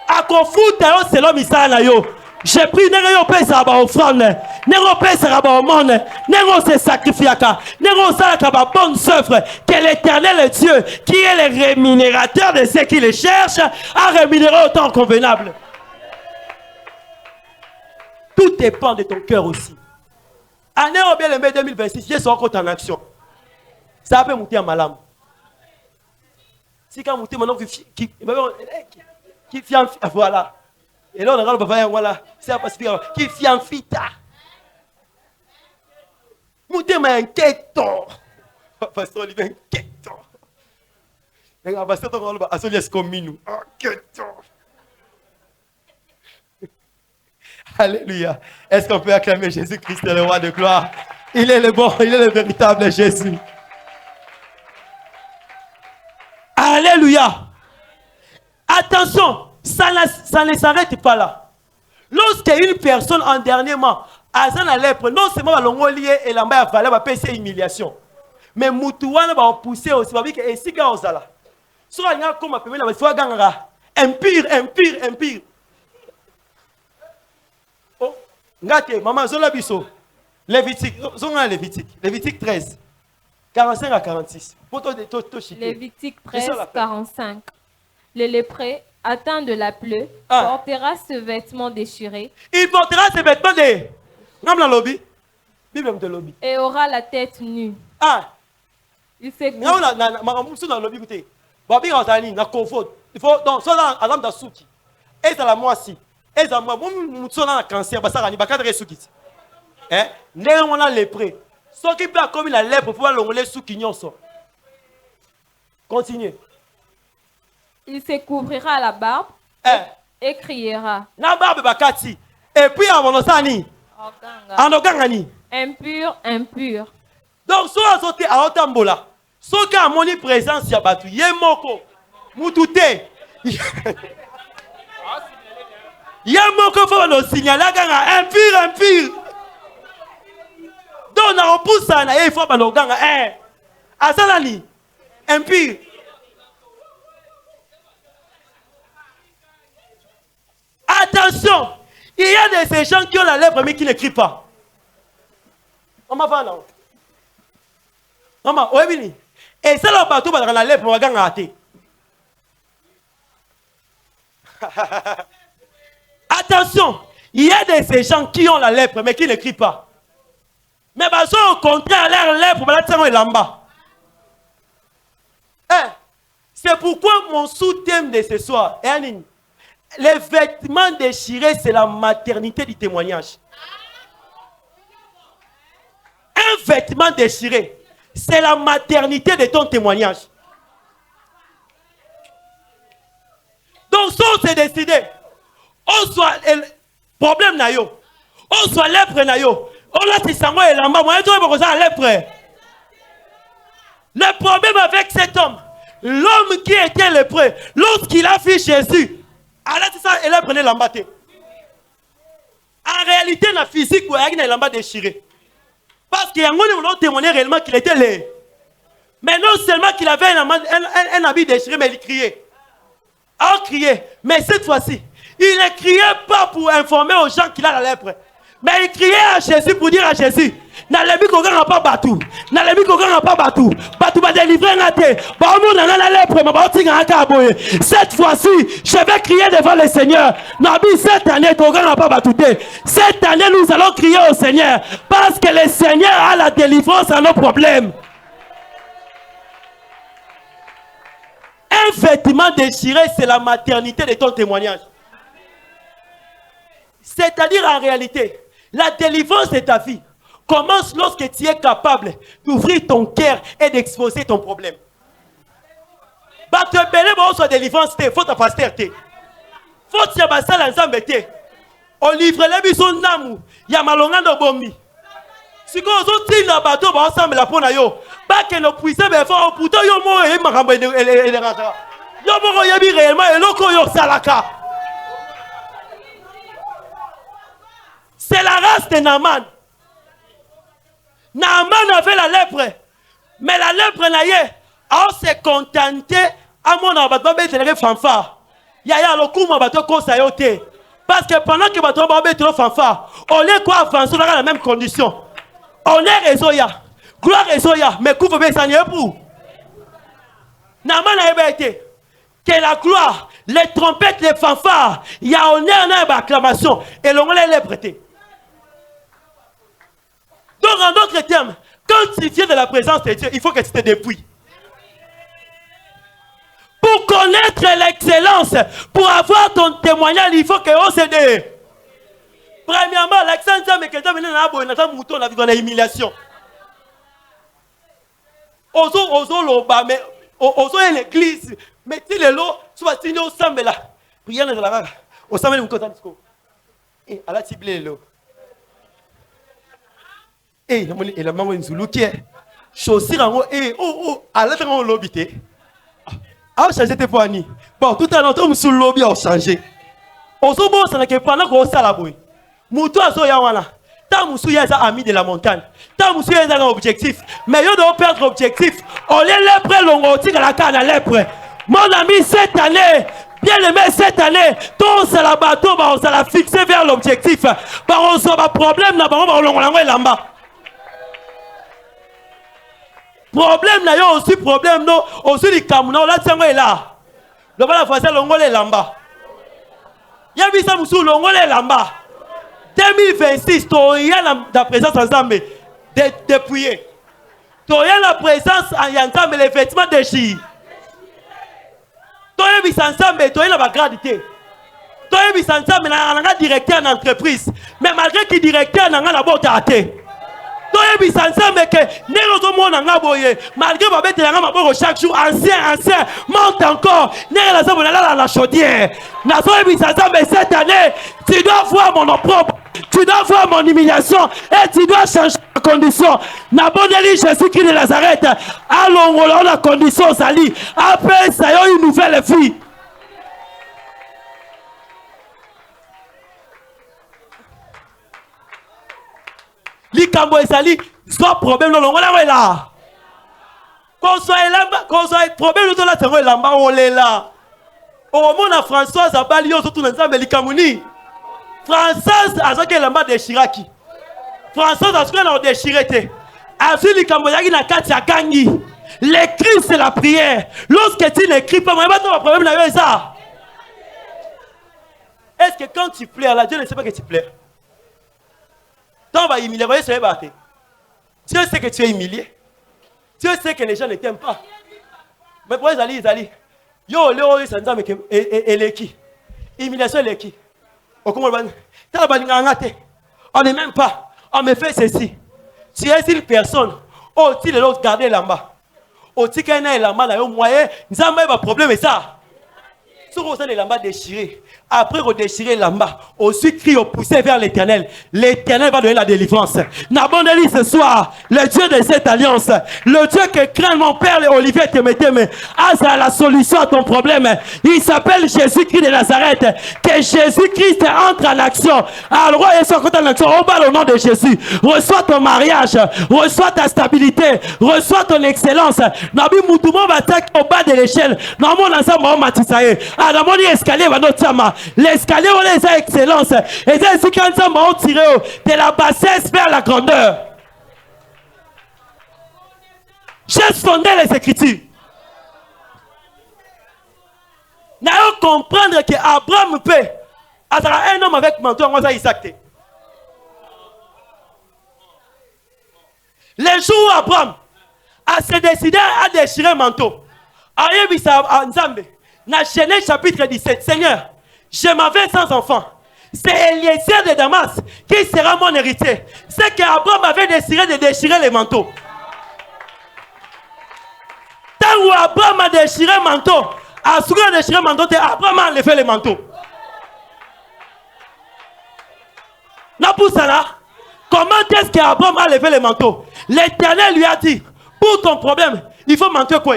A konfuta yo selon misala yo. J'ai pris Négo pesa ba offrande, Négo pesa ba monde, Négo se sacrifiaka, Négo salaka ba bonne œuvre, que l'Éternel Dieu, qui est le rémunérateur de ceux qui le cherchent, a rémunéré au temps convenable. Tout dépend de ton cœur aussi. Année au bien le mai 2026, je suis encore en action. Ça peut monter en malam. Si quand monter maintenant qui vient voilà. Et là, on a le voilà, c'est un pacifique qui fit en fita. Moutez ma inquiétant. Pasteur Olivier inquiétant. Et la pasteur on va à Solias comme nous. Inquiétant. Alléluia. Est-ce qu'on peut acclamer Jésus-Christ le roi de gloire? Il est le bon, il est le véritable Jésus. Alléluia. Attention. Ça ne s'arrête pas là. Lorsqu'une personne en dernièrement a la lèpre, non seulement l'ongolier et l'amba valeur va payer humiliation, mais Moutouana va pousser aussi, va dire que si quand on a là, soit il y a comme un peu la fois gangara, impire. Oh, ngate, maman zola biso, Lévitique 13, 45 à 46. Lévitique 13, 45. Le lépreux atteint de la plaie, portera ce vêtement déchiré. Il portera ce vêtement de... Et aura la tête nue. Il s'est couché. Il faut donc soit dans la souki. Et dans la moisi. Et dans la moisi, dans cancer, basara ni bakadre souki. Hein? Néanmoins on lépreux. Ceux qui peut comme la lèpre pour pouvoir l'ongler souki nyonso. Continuez. Il se couvrira la barbe et criera. La barbe bakati. Et puis avant ça ni. Anogangani. Impur. Donc soit sauté à Otambola. Soit qu'à mon présence ya batu yemoko. Mutute. Yemoko faut le signaler ganga impur. Donc on repousse ça na il faut banoganga asalani impur. Attention, il y a de ces gens qui ont la lèpre mais qui ne crient pas. Maman va là. Maman, oui, et c'est là partout dans la lèpre, on va gagner. Attention, il y a de ces gens qui ont la lèpre mais qui ne crient pas. Mais au contraire, leur lèpre, est là-bas. C'est pourquoi mon sous-thème de ce soir est les vêtements déchirés, c'est la maternité du témoignage. Un vêtement déchiré, c'est la maternité de ton témoignage. Donc, si on s'est décidé, on soit problème na yo, on soit lèpre na yo, on a tisango et lamba, moi je dois me lèpre. Le problème avec cet homme, l'homme qui était lépreux, lorsqu'il a vu Jésus, alors c'est ça, elle a pris l'ambaté. En réalité, la physique, il a l'ambaté déchiré. Parce qu'il y a un témoigné réellement qu'il était laid. Mais non seulement qu'il avait un habit déchiré, mais il criait. Alors criait. Mais cette fois-ci, Il ne criait pas pour informer aux gens qu'il a la lèpre. Mais il criait à Jésus pour dire à Jésus, n'allez qu'on n'a pas battu. N'allez qu'on n'a pas battu. Battu va délivrer un athée. La lèpre, cette fois-ci, je vais crier devant le Seigneur. Cette année, qu'on n'a pas battu. Cette année, nous allons crier au Seigneur. Parce que le Seigneur a la délivrance à nos problèmes. Un vêtement déchiré, c'est la maternité de ton témoignage. C'est-à-dire en réalité, la délivrance de ta vie commence lorsque tu es capable d'ouvrir ton cœur et d'exposer ton problème. Bah te belé bon soit délivrance te, faut ta pasteur te. Faut que tu aies ça ensemble te. On livre les bisons namu, ya malonga no bombi. Si qu'on sortit la bateau ba ensemble la pona yo, pas que nos puissants be fort pourtant yo mo e makambo ele rata. Yo mo yo bi réellement et loko yo salaka. C'est la race de Naaman. Naaman avait la lèpre. Mais la lèpre n'a pas. On s'est contenté à mon abattement de fanfare. Yaya le coup m'a battu comme ça yoté. Parce que pendant que bateau m'a battu fanfare, on est quoi avancer dans la même condition. On est résoya. Gloire résoya. Mais couvre bien ça n'y est pour. Naaman n'a pas été. Que la gloire, les trompettes, les fanfares, il y a honneur, une acclamation. Et l'on les prêter. Donc, en d'autres termes, quand tu viens de la présence de Dieu, il faut que tu te dépouilles. Pour connaître l'excellence, pour avoir ton témoignage, il faut que on se dé. Premièrement, l'accent de mais quelqu'un vient dans un mouton, on a humiliation. Ozo loba, mais ozo est l'église. Mais si le lot, soit signé au sambe là. Prière dans la rage. Au sambe, nous comptons. Et à la cible le lot. Et la maman est Zulu qui est chaussure en haut et à l'autre on l'obité. Ah, changé tes poignées. Bon, tout à l'heure, on sous le lobby a changé. On se bon, ça n'a que pendant qu'on s'en laboure. Moutou a zoya wana. Tant moussou y'a ami de la montagne. Tant moussou y'a un objectif. Mais yo doit perdre objectif. On les lèpre l'ongoti à la canne à lèpre. Mon ami, cette année. Bien aimé, cette année, ton la bateau, on s'est la fixé vers l'objectif. On s'en va problème là-bas, on va là-bas. Problème na yo aussi problème non aussi les kamuna là tiens est là le bala français longole lamba ya bisa musu longole lamba 2026 to y a la présence ensemble dépouillé to y a la présence en ensemble les vêtements déchirés to y a bisa ensemble to y a la gradité to y a bisa ensemble na directeur d'entreprise mais malgré qu'il directeur na la botte à terre. Malgré chaque jour, ancien, monte encore. La chaudière. Mais cette année, tu dois voir mon opprobre, tu dois voir mon humiliation et tu dois changer la condition. Naboneli Jésus-Christ de Nazareth. Allons, la condition, Sali. Après, ça y a une nouvelle fille. Li kambo ezali soit problème non on est là qu'on soit là qu'on soit problème dans la terre là-bas on est là au moment où Françoise a bali yo surtout dans nzambe likamuni Françoise a zoké là-bas de Chiraki Françoise a zoké na déchiré te azu likambo yaki na kati ya kangi les cris c'est la prière lorsque tu ne cries pas moi pas ton problème là ça est-ce que quand tu pleures là Dieu ne sait pas que tu pleures. Tant va humilier, voyez ce battre. Dieu sait que tu es humilié. Dieu sait que les gens ne t'aiment pas. Mais pour les alliés, yo, Léo, ça nous a mis et les qui. Humiliation, les qui. On n'est même pas. On me fait ceci. Tu es une personne. Oh, tu es l'autre garder là-bas. Oh, tu es là-bas, là, au moyen. Nous avons un problème, et ça. Si vous avez les lambas déchirés, après vous déchirez les lambas, ensuite crie au pousser vers l'éternel. L'éternel va donner la délivrance. N'abandonnez ce soir, le Dieu de cette alliance, le Dieu que craint mon père Olivier Temeteme, a la solution à ton problème. Il s'appelle Jésus-Christ de Nazareth. Que Jésus-Christ entre en action. Alors, il soit en action. On parle au nom de Jésus. Reçois ton mariage, reçois ta stabilité, reçois ton excellence. Nabi Moutoumo va t'attaquer au bas de l'échelle. Normalement, ensemble, on m'a la moni escalier va notre sama. L'escalier on est excellence. Et c'est ici quand ça m'a tiré de la bassesse vers la grandeur. J'ai sondé les Écritures. N'a pas comprendre que Abraham peut avoir un homme avec manteau, on va Isaac. Le jour où Abraham a se décidé à déchirer le manteau, dans Genèse chapitre 17, Seigneur, je m'en vais sans enfant. C'est Eliezer de Damas qui sera mon héritier. C'est qu'Abraham avait décidé de déchirer les manteaux. Tant où Abraham a déchiré le manteau, à ce qu'il a déchiré le manteau, Abraham a enlevé le manteau. Comment est-ce qu'Abraham a levé le manteau? L'Éternel lui a dit, pour ton problème, il faut mentir quoi?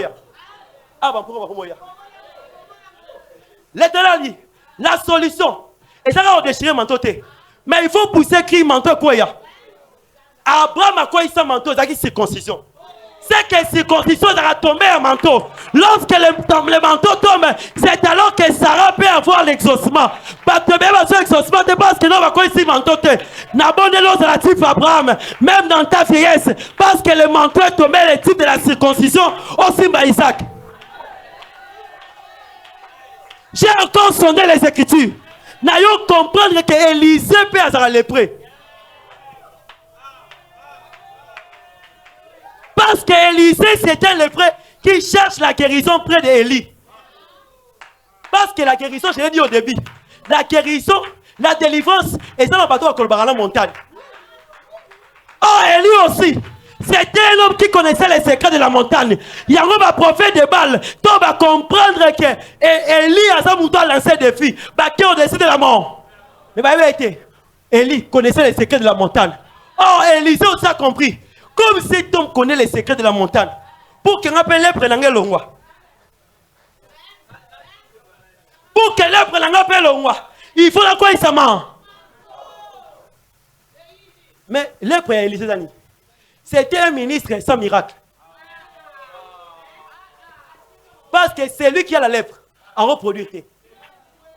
L'Éternel dit, la solution, et ça va déchirer le manteau. Mais il faut pousser qui mentir quoi? Abraham a quoi il s'est manteau? C'est circoncision. C'est que circoncision va tomber un manteau. Lorsque le manteau tombe, c'est alors que Sarah peut avoir l'exaucement. Parce que même avec l'exaucement, tu penses que non, va quoi ici manteau? N'abonne l'eau relatif à Abraham, même dans ta vieillesse, parce que le manteau est tombé, le type de la circoncision, aussi par Isaac. J'ai encore sondé les Écritures. N'ayons comprendre que Élisée peut avoir lépré. Parce qu'Élisée, c'est un lépreux qui cherche la guérison près d'Élie. Parce que la guérison, je l'ai dit au début, la guérison, la délivrance, et ça, on va à la montagne. Oh, Élie aussi, c'était un homme qui connaissait les secrets de la montagne. Il y a un prophète de Baal. On va comprendre que Élie a sa mouton lancé des filles, qui ont décidé de la mort. Mais Élie connaissait les secrets de la montagne. Oh, Élisée aussi a compris. Comme cet homme connaît les secrets de la montagne, pour qu'on appelle les prénangé le roi. Pour que les prénangé appelle le roi, il faut la quoi il s'en mais les prénangé Élisée Dani, c'était un ministre sans miracle. Parce que c'est lui qui a la lèpre à reproduire.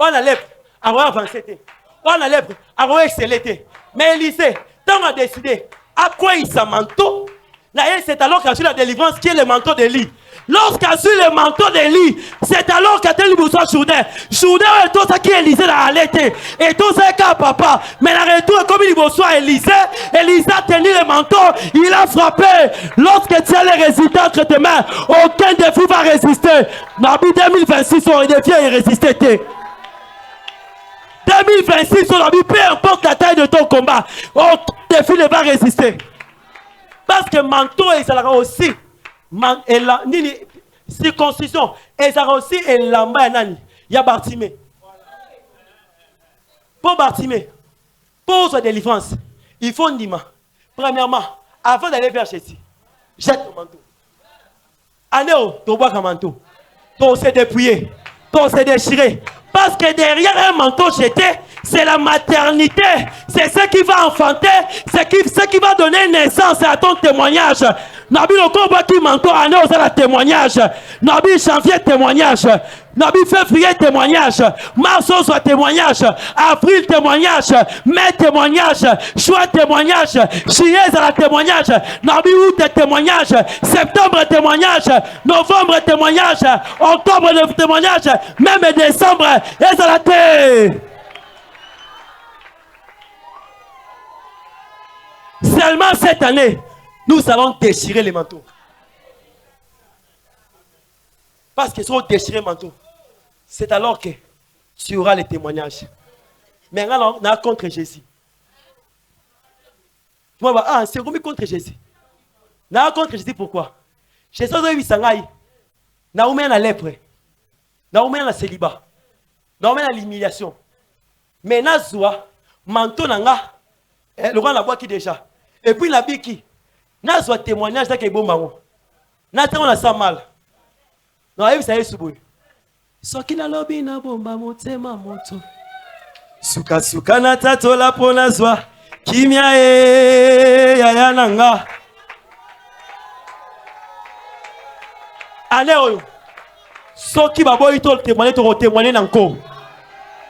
On a la lèpre à avancer. On a la lèpre à exceller. Mais Élisée, tant on a décidé, à quoi il s'en manteau? C'est alors qu'a su la délivrance qui est le manteau d'Élie. Lorsqu'a su le manteau d'Élie, c'est alors qu'a tenu le soit Jourdain. Jourdain est tout ça qui est Élisée dans l'été. Et tout ça qu'à papa. Mais la retour comme il soit Élisée, Élisée a tenu le manteau, il a frappé. Lorsque tu as les résultats entre tes mains, aucun défi va résister. Nabi 2026, on est défi et résister. 2026, on a vu, peu importe la taille de ton combat, aucun défi ne va résister. Parce que manteau, et ça aussi, circoncision, et ça aussi, et l'amba, il y a Bartimée. Pour Bartimée, pour sa délivrance, il faut une dima. Premièrement, avant d'aller vers Jésus, jette ton manteau. Anéo, tu bois un manteau. Tu s'est dépouillé, tu s'est déchiré. Parce que derrière un manteau jeté, c'est la maternité. C'est ce qui va enfanter, c'est ce qui va donner naissance à ton témoignage. Nabi le combat qui manteau année aux la témoignage. Nabi janvier témoignage. Nabi février témoignage. Mars soit témoignage. Avril témoignage. Mai témoignage. Juin témoignage. Juillet à la témoignage. Nabi août témoignage. Septembre témoignage. Novembre témoignage. Octobre témoignage. Même décembre et à la terre. Seulement cette année, nous allons déchirer les manteaux. Parce que si on déchire les manteaux, c'est alors que tu auras les témoignages. Mais alors, on a contre Jésus. Tu vas ah, c'est remis contre Jésus. On a contre Jésus, pourquoi? Jésus a eu sangaï. On a ouvert la lèpre. On a ouvert la célibat. On a ouvert l'humiliation. Mais on a zoua, manteau nanga, le roi la boîte qui déjà. Et puis la biki. Na soit témoignage da ke bon bango. Na te on a ça mal. Non, ayi ça yesu boy. Soki na lobi na bomba motema moto. Suka suka na tato la pona zwa. Kimia ya nanga. Allez oyo. Ceux qui va témoigner encore.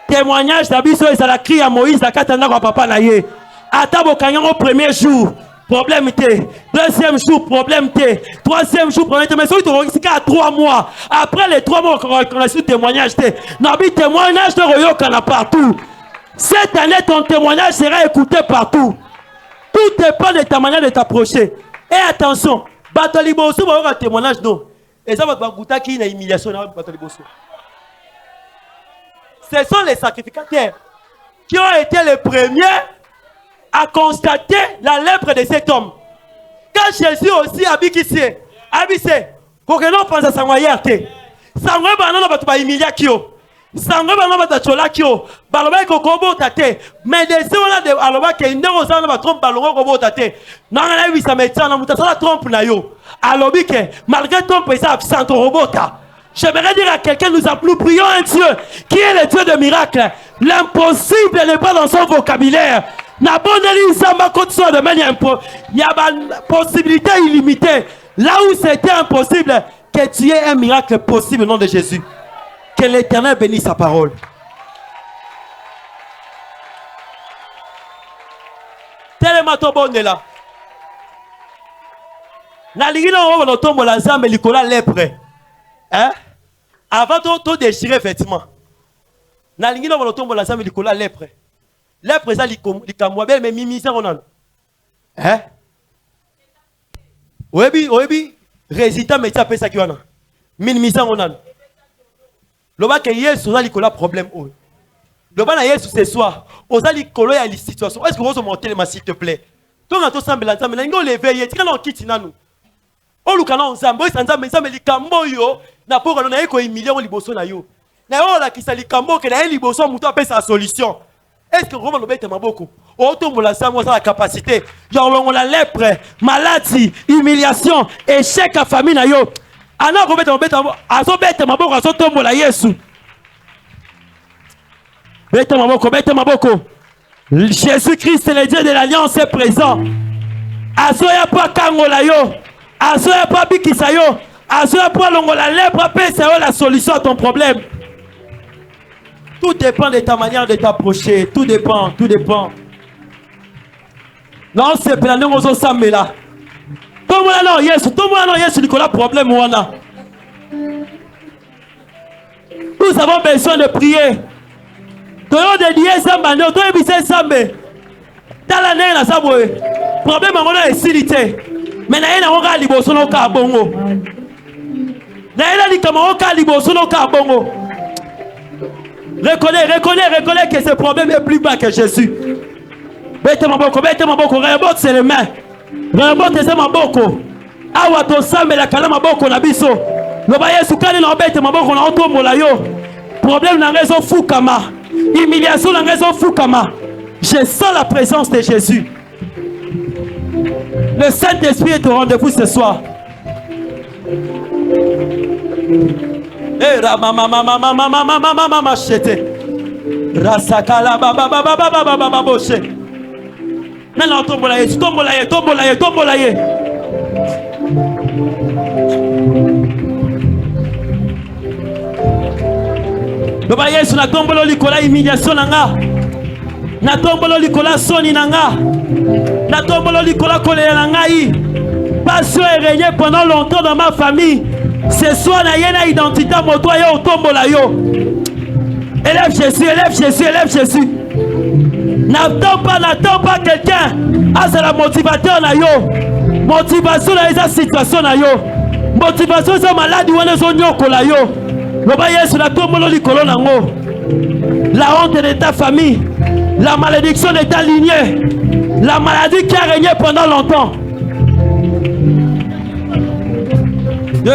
Témoignage d'Abisso et la crie à Moïse, la katana à papa naïe. Attends, au premier jour, problème était. Deuxième jour, problème était. Troisième jour, problème était. Mais celui qui a 3 mois. Après les 3 mois, on a reçu témoignage. Nabi témoignage de Royo Kana partout. Cette année, ton témoignage sera écouté partout. Tout dépend de ta manière de t'approcher. Et attention, Bataliboso va avoir un témoignage, non. Et ça va goûter qui a une humiliation dans Bataliboso. Ce sont les sacrificateurs qui ont été les premiers à constater la lèpre de cet homme. Quand Jésus aussi a abissé, pour que l'on pense à sa moyenne, Sangwe banana batu ba humilier kio. Sangwe banana batu chola kio. Baloba ko kobo tate. Mais des on a de aloba ke ndero sana ba trompe balongo kobo tate. Nanga na wisa médecin na muta sala trompe na yo. Alobi ke malgré trompe ça absent robota. J'aimerais dire à quelqu'un, nous prions un Dieu qui est le Dieu de miracles. L'impossible n'est pas dans son vocabulaire. Il y a une possibilité illimitée. Là où c'était impossible, que tu aies un miracle possible au nom de Jésus. Que l'Éternel bénisse sa parole. Tellement bon est là. La ligne on va tomber la zambe likola lèpre. Hein? Avant de déchirer effectivement. Na ligne on va tomber la zambe likola lèpre. Lèpre ça likamwa mais mimisa on a. Hein? Oebi résultat mais ça peut ça qui wana. Minimisa on a. Loba que Yesu za likola problème o. Loba na Yesu ce soir, oza likolo ya li situation. Est-ce que vous monter ma s'il te plaît? Toi to sambela nzambe ngo lever tika na kiti nanu. Olukana nzambe nzambe nzambe likambo yo na poko na eko humilier liboso na yo. Na yo la kisa likambo ke na liboso muto apesa solution. Est-ce que Romain Lobete Maboko, Otombola Samo a la capacité, on la lèpre, maladie, humiliation, échec à famille na yo. Ana Robete Maboko, Azobete Maboko, Azotombola Yesu. Bete Maboko. Jésus-Christ, le Dieu de l'Alliance, est présent. Azoya pas Kangola yo, Azoya pas Bikisa yo, Azoya pas Longola lèpre, c'est la solution à ton problème. Tout dépend de ta manière de t'approcher. Tout dépend. Non, c'est plein de choses ça mais là. Tout le monde non, yes, Nicolas, problème ou on a. Nous avons besoin de prier. Tout le monde de dire ça, mais nous devons dire ça, mais dans l'année, là, ça, problème, on a silité. Mais n'a rien à voir avec les bossons carbongo. N'a rien à voir avec les bossons carbongo. Reconnais que ce problème est plus bas que Jésus. Bête ma boko, rebote c'est les mains. Rebote c'est ma boko. Awa to sambe la kala ma boko na biso. Loba Yesu kani na bête ma boko na otombo la yo. Problème na raison fukama. Humiliation na raison fukama. Je sens la présence de Jésus. Le Saint-Esprit est au rendez-vous ce soir. Machete. Rasakala baba boshe. Maintenant tombola ye. Baba Yesu na tombolo likola humiliation nanga. Na tombolo likola soni nanga. Na tombolo likola kolera nanga yi. Passion est régné pendant longtemps dans ma famille. Ce soir, il y a une identité à mon toit, au tombeau là. Élève Jésus. N'attends pas quelqu'un. Ah, c'est la motivation na yo. Motivation dans les situations na yo. Motivation c'est malade ou on est zonyoko la yo. Loba Yesu na tombolo likolo nango. La honte de ta famille, la malédiction de ta lignée, la maladie qui a régné pendant longtemps. Non,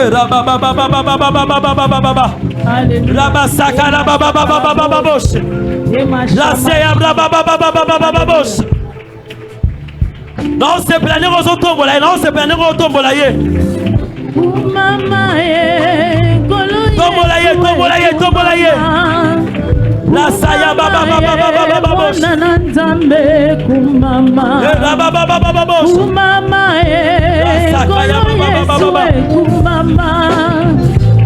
c'est plané aux autombola. Non, c'est plané aux autombola. Tombola. La saya baba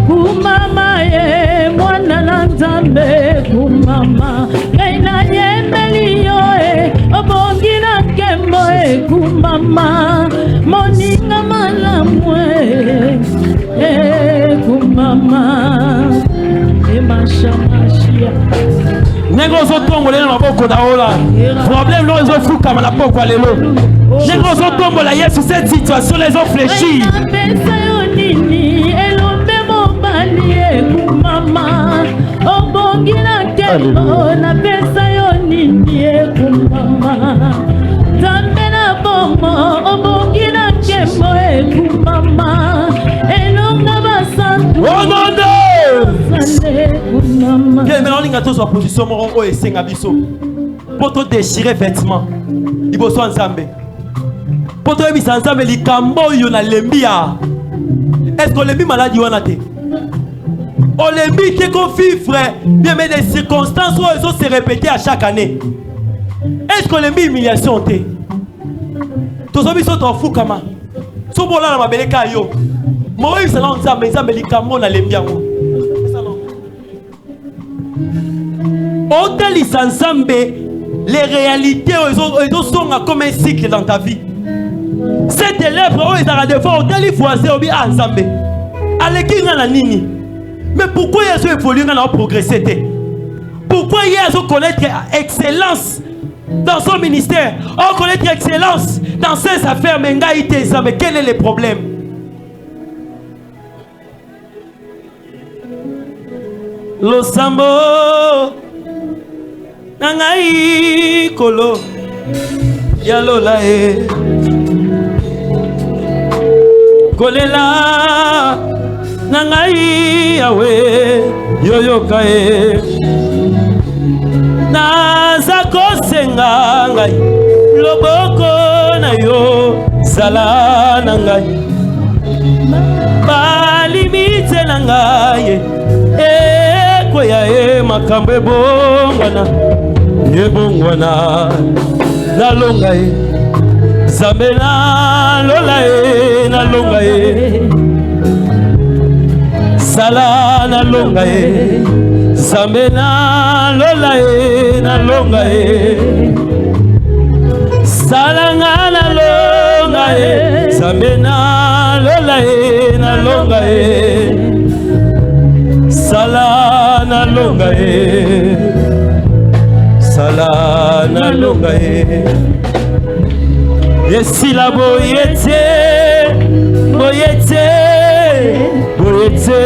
kumama ye mwana na nzambe kumama kaina yembeliyo obongi na kembo kumama moninga malamu kumama emashamashia Nego zotombola na maboko na ola. Problème non ils ont comme la poko lelo. Nego zotombola Yesu cette situation les ont fléchi. Pesa yonini elombe mobali kumama obongi na kembo na pesa yonini kumama tambe na bomo obongi na kembo kumama elonga basantu. Oh non non. Bien, mais on a tous en position, on est cinq abyssos. Pour te déchirer vêtements, il faut soit ensemble. Pour te mettre ensemble, les cambo, il y en a l'embia. Est-ce qu'on l'embie malade, il y en a té? On l'embie qui est conflit, frère. Bien, mais les circonstances où elles ont se répétées à chaque année. Est-ce qu'on l'embie humiliation té? Tous les sont en fou, comment? Sont bon là, dans ma belle caillou. Moi, ils sont ensemble, les cambo, on a l'embia. Otalis ensemble les réalités ils sont comme un cycle dans ta vie. Cette élève ils ont des fois otalis voisin obi ensemble. Aleki ngana nini. Mais pourquoi ils ont évolué ngana progressé? Pourquoi ils ont connaître excellence dans son ministère? On connaître excellence dans ses affaires mais ngaïté ça mais quel est le problème? Losambo nangai kolo yalola kolela nangai yawe yoyoka nazako senga ngai loboko na yo sala nangai balimite nangai ya makambe bongwana yebongwana nalonga zambe nalola nalonga sala nalonga zambe nalola nalonga sala nalonga zambe nalola nalonga sala nalonga sala nalonga esila boyete boyete boyete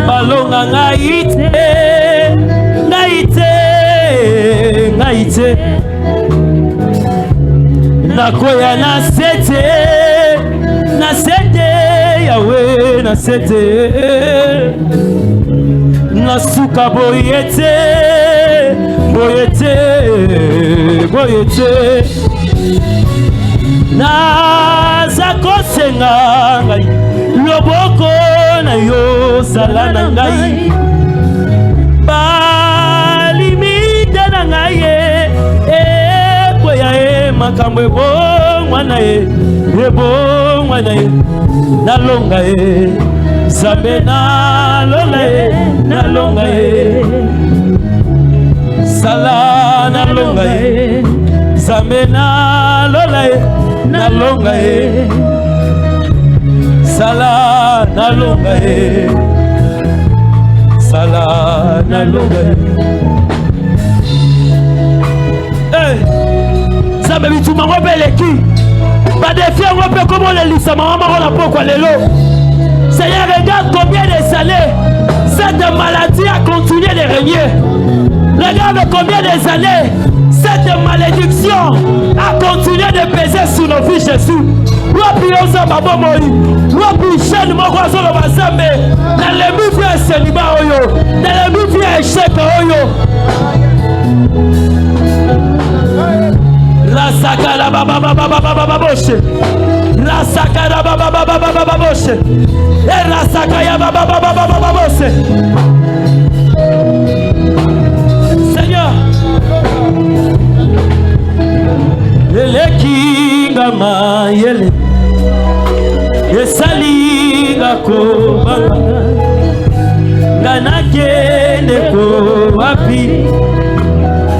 balonga ngaite ngaite ngaite nakoya na sete yawe na sete nasuka boyete boyete boyete nazako senga ngai loboko na yo sala na ngai balimite na ngai ekweya makambo ebongwana ebongwana nalonga zambe nalola nalonga sala nalonga zambe nalola nalonga sala nalonga sala nalonga zambe bituma ngobeleki badefia ngope comment les lisa maman on a pourquoi lelo. Seigneur, regarde combien des années cette maladie a continué de régner. Regarde combien des années cette malédiction a continué de peser sur nos vies, Jésus. Wapi osa babo moi, wapi chaîne moi quoi sur le basambe. Dans les mouvements célibat oyo, dans les mouvements échec oyo. Rasaka la baba baba baba baba boshe. Rasaka la baba baba baba boshe. Et rasaka ya baba baba baba boshe. Seigneur. Ele kinga ma yele. Esali ga ko wapi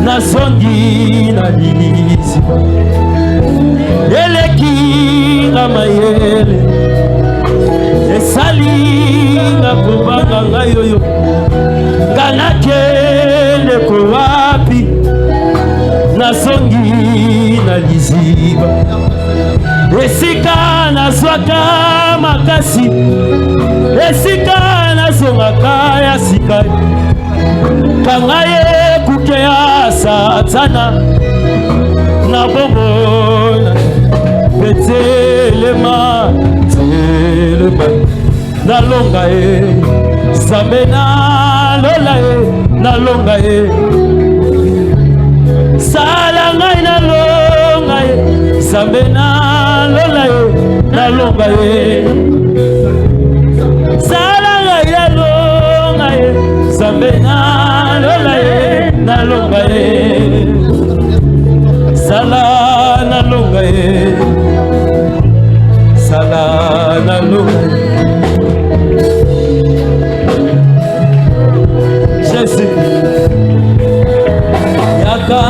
nasongi na liziba eleki nga mayele esali nga kobanga ngai yoyo kanakele ko wapi nasongi na liziba esika nazwaka makasi esika nazongaka ya sika kanga ye kuke ya satana na bomona betelema telema nalonga ye zambe nalola ye nalonga ye sala ngai nalonga ye zambe nalola ye nalonga ye sala ngai nalonga ye zambe nalola ye nalonga ye sala nalonga ye sala nalonga ye Jésus Yaka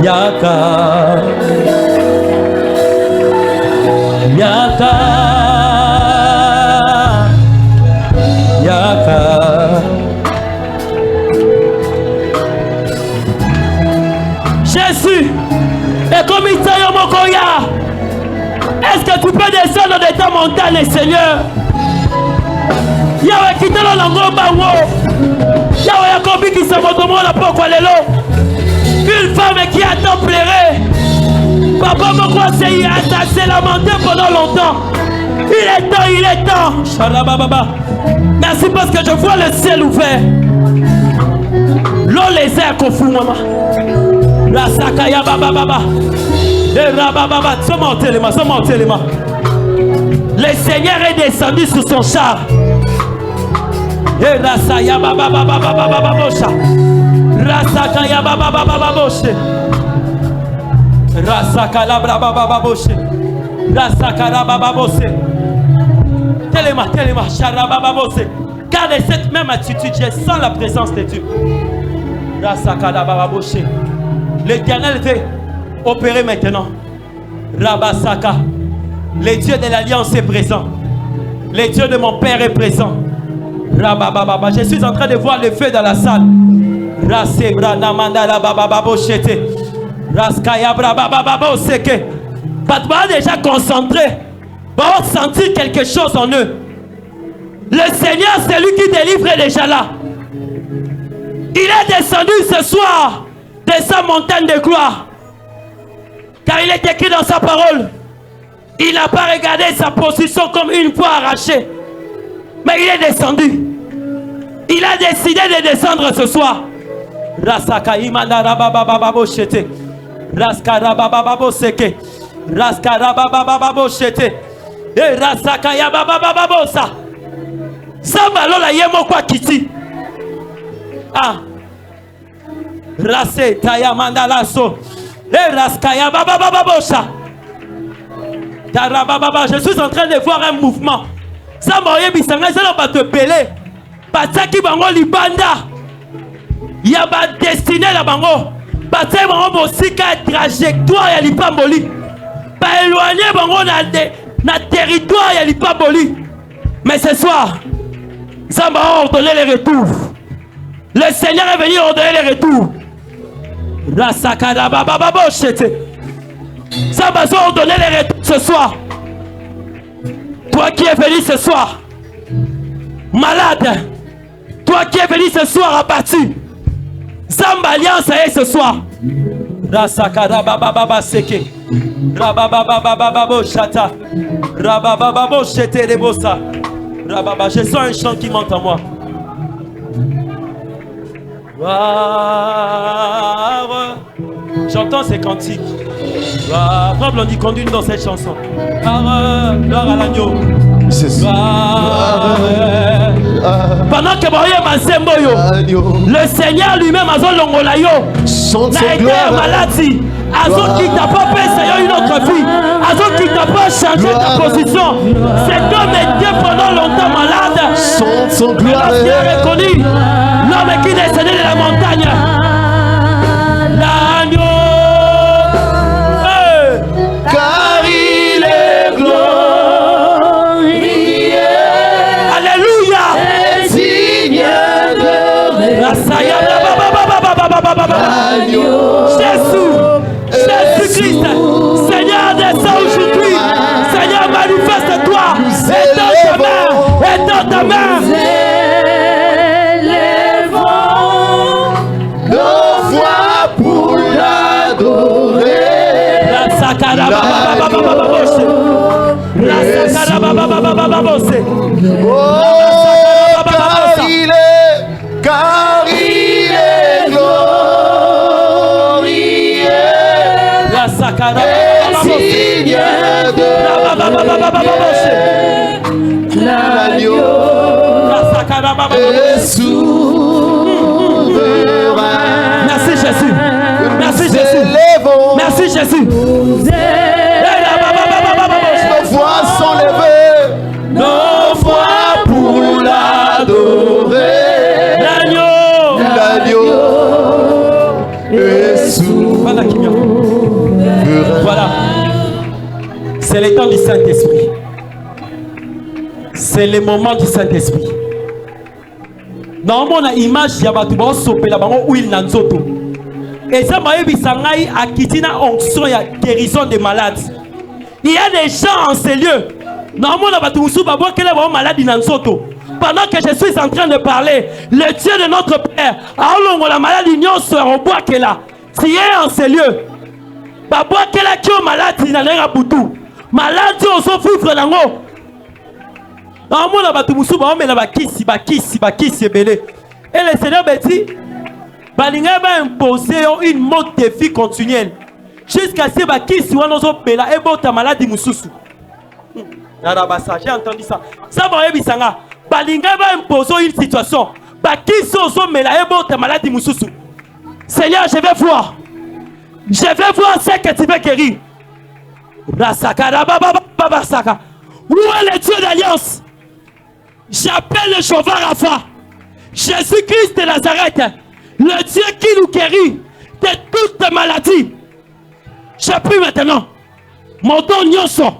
Yaka Yaka Yaka Jésus et comme il t'a eu mon coya, est-ce que tu peux descendre de ta montagne, Seigneur? Yahweh qui t'a l'ango bango Yahweh Yakobi qui s'en va de la porte une femme qui a tant pleuré. Papa me croit c'est lamenté pendant longtemps. Il est temps. Shalababa. Merci parce que je vois le ciel ouvert. L'eau les airs qu'on fout maman. La sakaya baba baba. Et rababa. Somonte les mains. Le Seigneur est descendu sur son char. Et rasaya baba baba baba bosha. Rasakaya baba baba boshe. Rasakala baba baba boshe. Rasakara baba boshe. Téléma, charaba baba boshe. Gardez cette même attitude, je sens la présence de Dieu. Rasakala baba boshe. L'Éternel veut opérer maintenant. Rabasaka. Le Dieu de l'Alliance est présent. Le Dieu de mon Père est présent. Rabababa. Je suis en train de voir le feu dans la salle. Rasebra namandala bababo chete. Raskaya brabababo seke. Patba déjà concentré. Va sentir quelque chose en eux. Le Seigneur, c'est lui qui délivre, est déjà là. Il est descendu ce soir de sa montagne de gloire. Car il est écrit dans sa parole. Il n'a pas regardé sa position comme une fois arrachée. Mais il est descendu. Il a décidé de descendre ce soir. Rasaka imana rabababo shete. Raskara bababo seke. Raskara bababo shete. Et rasaka ya bababo sa. Samba lola yemo kwa kiti. Ah. Rase taya mandala so. Et raskaya bababo sa. Je suis en train de voir un mouvement. Ça m'a bisanga ça va te peler. Pataki bango libanda. Il y a pas destiné la bango. Pataki bango bosika trajectoire ya lipamboli. Pas éloigner bango na territoire ya lipamboli. Mais ce soir, ça m'a ordonné le retour. Le Seigneur est venu ordonner le retour. La sakada baba bochete. Ça m'a ordonné le retour ce soir. Toi qui es venu ce soir, malade, toi qui es venu ce soir abattu, Zamba Alliance est ce soir. Rasakara baba seke, rabababababo chata, rababababo chete rebosa, rababa. Je sens un chant qui monte en moi. J'entends ces cantiques. Frère Blondie, conduis-nous dans cette chanson. Gloire à l'agneau. Pendant que le Seigneur lui-même a longola yo. Na été maladie. Azot qui t'a pas fait une autre vie. Azot qui t'a pas changé ta position. Cet homme était pendant longtemps malade. Son gloire. Lorsqu'il a reconnu l'homme qui descendait de la montagne. L'agneau. Car il est glorieux. Alléluia. Signe de Jésus-Christ, Seigneur, descends aujourd'hui. Seigneur, manifeste-toi. Étends ta main. Élevons nos voix pour l'adorer. Car il est glorieux. Signe de l'agneau est souverain. Merci Jésus. Merci Jésus. Merci Jésus. Nos voix sont levées. Nos voix pour l'adorer. L'agneau est souverain. Voilà. C'est le temps du Saint-Esprit. C'est le moment du Saint-Esprit. Normalement, on a image ya batu ba sopela bango huile na nzoto. Et ça m'a évi sangai a kitina onction ya guérison des malades. Il y a des gens en ces lieux. Normalement, on a batu musu ba boa kele ba maladie na nzoto. Pendant que je suis en train de parler, le Dieu de notre Père a longo la maladie nyonso ya boa kela. Si est en ces lieux. Ba boa kela ki o maladie na lenga butu. Maladie o so fifre nango. Normalement, on a batu musu ba mela ba kisi belé. Et le Seigneur me dit balinga va imposer une mode de vie continuelle jusqu'à ce que si on ose bela et bota maladie mususu. J'ai entendu ça. Ça va ebisanga. Balinga va imposer une situation. Bakisi ozo mela et bota maladie mususu. Seigneur, je vais voir. Je vais voir ce que tu veux guérir. Rasaka baba saka. Où est le Dieu d'alliance? J'appelle le chauffeur Rapha. Jésus-Christ de Nazareth. Le Dieu qui nous guérit de toutes maladies. Je prie maintenant. Mon don nyonso.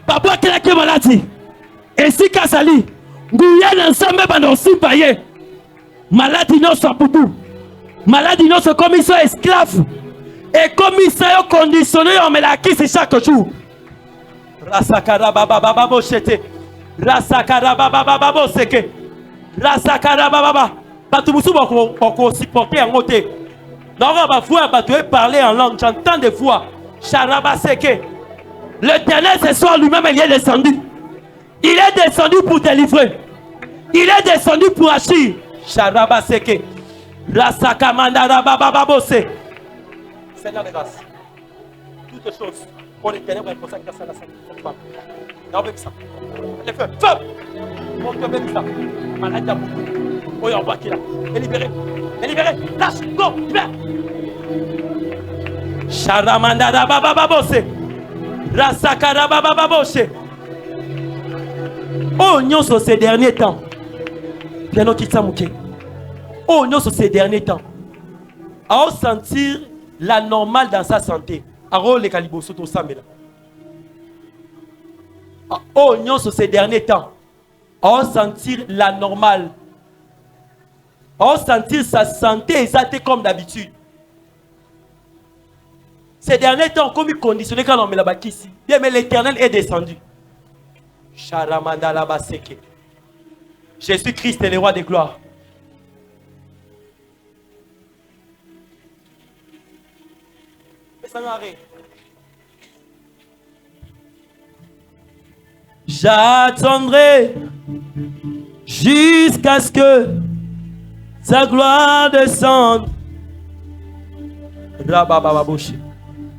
Papa qui a maladie. Et si Kasali. Guyane ensemble pendant 6 paillets. Maladie nyonso poutou. Maladie nyonso comme ils sont esclaves. Et comme ils sont conditionnés, on met la kiss chaque jour. Rasakara baba baba bochete. Rasakara baba baba boseke. Rasakara baba. Batu musu boko supporter en côté. Donc on va voir batu parler en langue. J'entends des voix. Charaba seke. L'Éternel ce soir lui-même il est descendu. Il est descendu pour délivrer. Il est descendu pour agir. Charaba seke. Rasakamanda baba bose. Seigneur de grâce. Toutes choses pour l'Éternel pour ça que ça la femme. Non avec ça. Les feux. Femme. Mon Dieu avec ça. Malade à bout. Oh, on voit qu'il a. Et libéré. Lâche. Go. Libère. Charamandara baba babose. Rasakara baba babose. Oh, nous sur ces derniers temps. Bien au Kitsamouké. Oh, nous sur ces derniers temps. À sentir la normale dans sa santé. À les calibosso tout ça, mais là. Oh, nous sur ces derniers temps. À sentir la normale. À sentir sa santé exacte comme d'habitude. Ces derniers temps, comme il conditionnait quand on met la bac ici. Bien, mais l'Éternel est descendu. Charamandala baseke. Jésus-Christ est le roi des gloires. J'attendrai jusqu'à ce que sa gloire descende.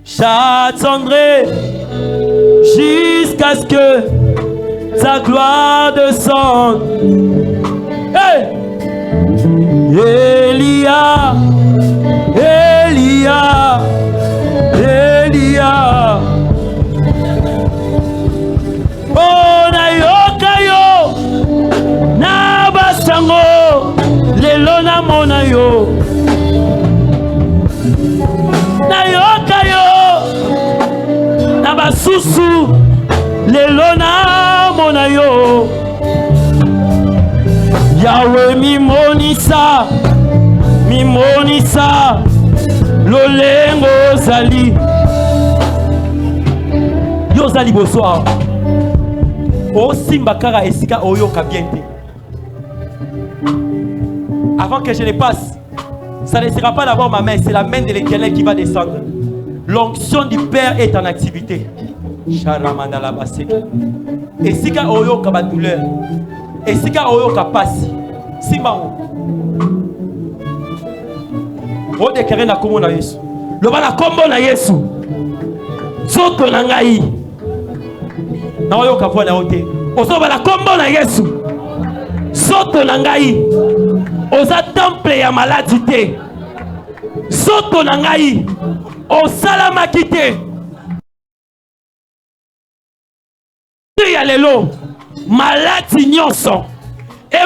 J'attendrai jusqu'à ce que sa gloire descende. mona yo nayoka yo na basusu lelo na mona yo Yahweh mimonisa lolengo zali yo zali bonsoir o simba kara esika oyoka bien te. Avant que je ne passe, ça ne sera pas d'abord ma main, c'est la main de l'Éternel qui va descendre. L'onction du Père est en activité. Et si ka oyo ka ba douleur, et si ka oyo ka passe, simba o déclarer na kombo na Yesu. Le bana kombo na Yesu. Zoto na ngai. Na oyo ka voix na ote. Ozo bana kombo na Yesu. Zoto na ngai. Oza temple ya maladie te. Zoto na ngai. Osalamaki te. Ya lelo maladie nyonso. E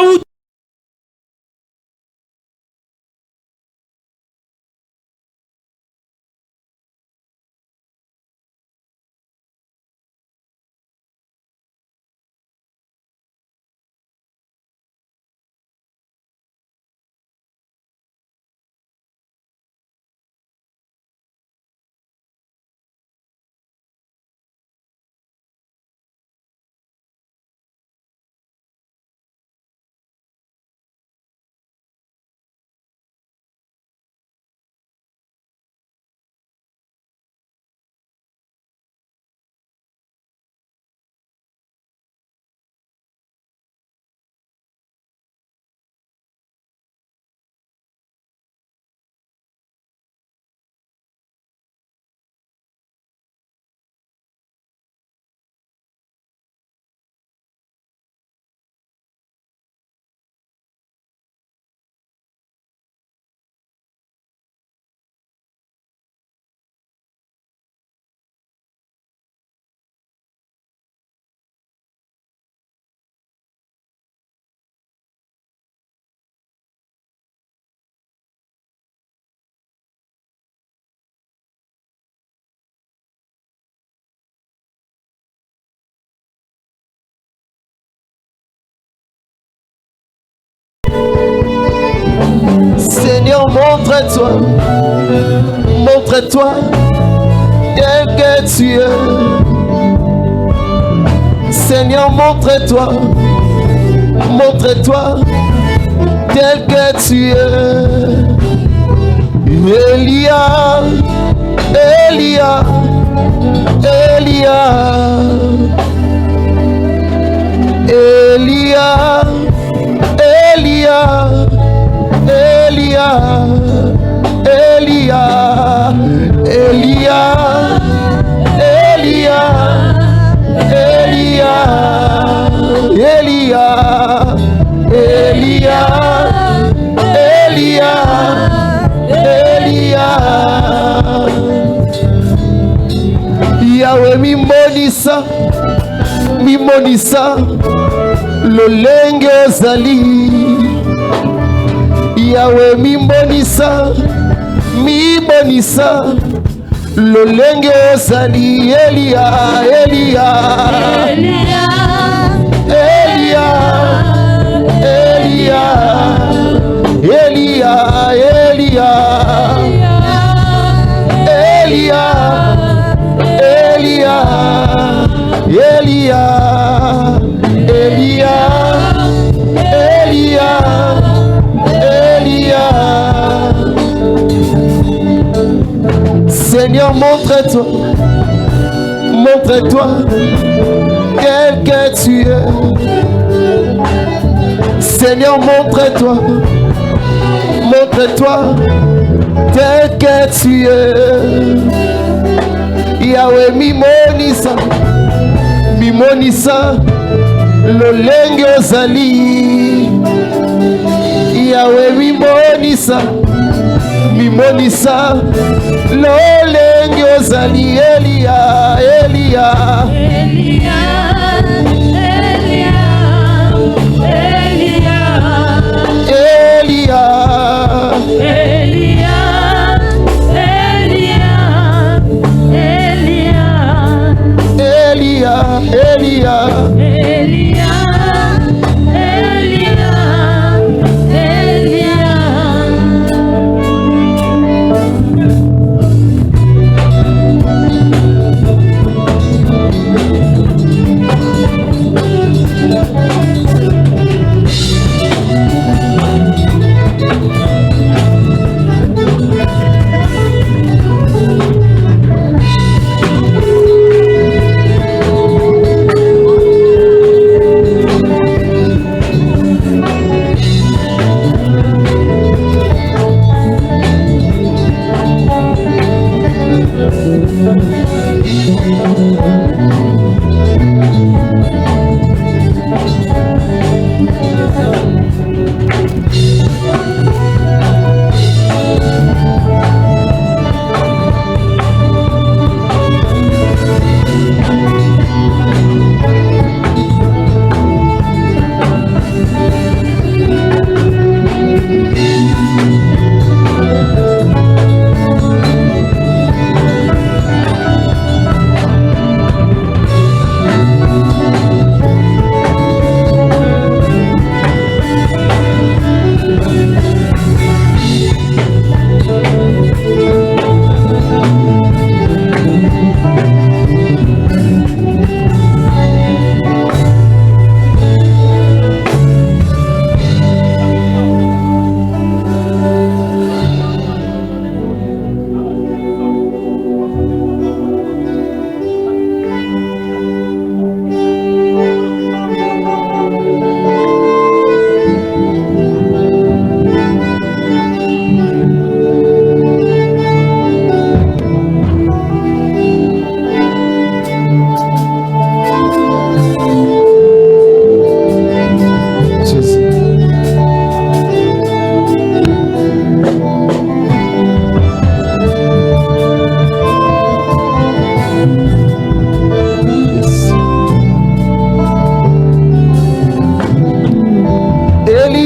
Seigneur, montre-toi tel que tu es. Seigneur, montre-toi tel que tu es. Elia, Yahweh mimonisa lolenge ozali. Yahweh mimonisa lolenge ozali. Elia Seigneur, montre-toi tel que tu es. Seigneur, montre-toi tel que tu es. Yahweh mimonisa lolenge ozali. Yahweh mimonisa lolenge ozali. Elia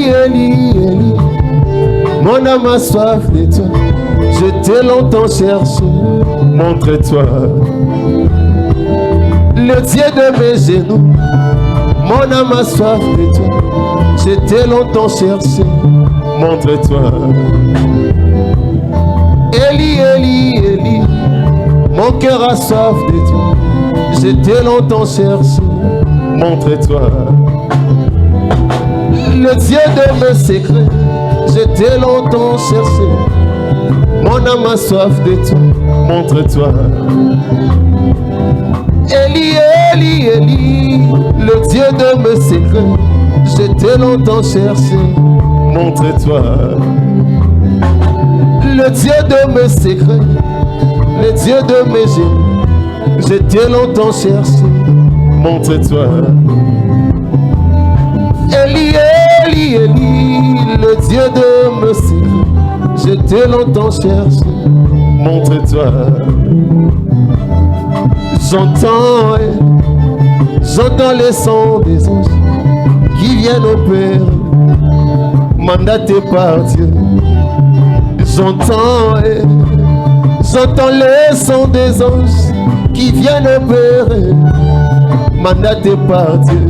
Eli, Eli, mon âme a soif de toi. Je t'ai longtemps cherché, montre-toi. Le Dieu de mes genoux, mon âme a soif de toi. Je t'ai longtemps cherché, montre-toi. Eli, Eli, Eli, mon cœur a soif de toi. Je t'ai longtemps cherché, montre-toi. Le Dieu de mes secrets, je t'ai longtemps cherché. Mon âme a soif de toi, montre-toi. Eli, Eli, Eli, le Dieu de mes secrets, je t'ai longtemps cherché, montre-toi. Le Dieu de mes secrets, le Dieu de mes génies, je t'ai longtemps cherché, montre-toi. Eli, Eli, Eli, le Dieu de mes secrets, je t'ai longtemps cherché, montre-toi. J'entends les sons des anges qui viennent au Père, mandatés par Dieu. J'entends les sons des anges qui viennent au Père, mandatés par Dieu.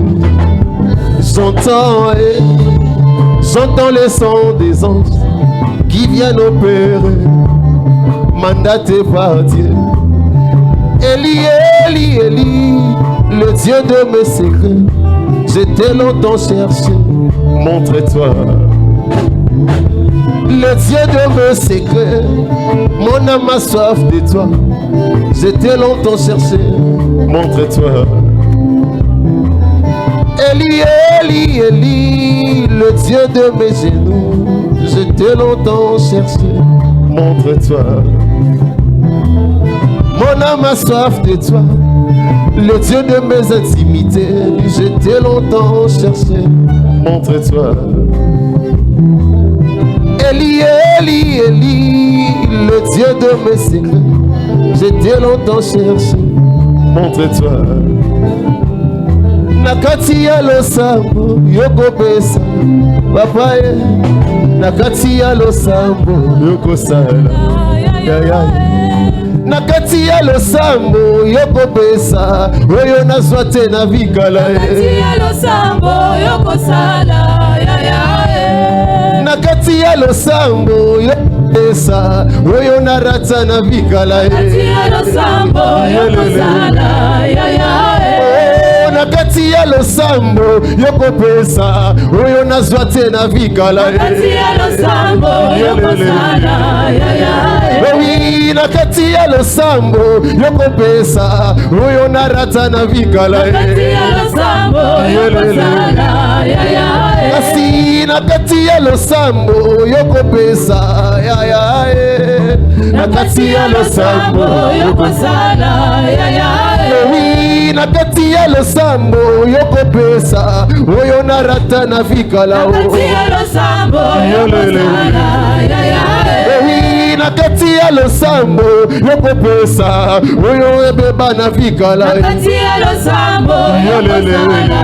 J'entends les sons des anges qui viennent au Père, mandatés par Dieu. Eli, Eli, Eli, le Dieu de mes secrets, je t'ai longtemps cherché, montre-toi. Le Dieu de mes secrets, mon âme a soif de toi, je t'ai longtemps cherché, montre-toi. Eli, Eli, Eli, le Dieu de mes genoux, je t'ai longtemps cherché, montre-toi. Mon âme a soif de toi, le Dieu de mes intimités, je t'ai longtemps cherché, montre-toi. Eli, Eli, Eli, le Dieu de mes secrets, je t'ai longtemps cherché, montre-toi. Nakati ya losambo, yoko pesa, papa nakati ya losambo, yoko sala, nakati ya losambo yoko pesa oyo nazwa te na vikala nakati ya losambo yoko sala nakati ya losambo yoko pesa oyo narata na vikala nakati ya losambo yoko sala nakati ya losambo yoko pesa oyo nazwa te na vikala nakati ya losambo yoko sala oui, nakati ya losambo yoko pesa oyo narata na vikala nakati ya losambo yoko sala kasi nakati ya losambo yoko pesa nakati ya losambo yoko sala oui, nakati ya losambo yoko pesa oyo narata na vikala nakati ya losambo yoko sala nakati ya losambo yoko pesa oyo ebeba na vikala nakati ya losambo yoko sala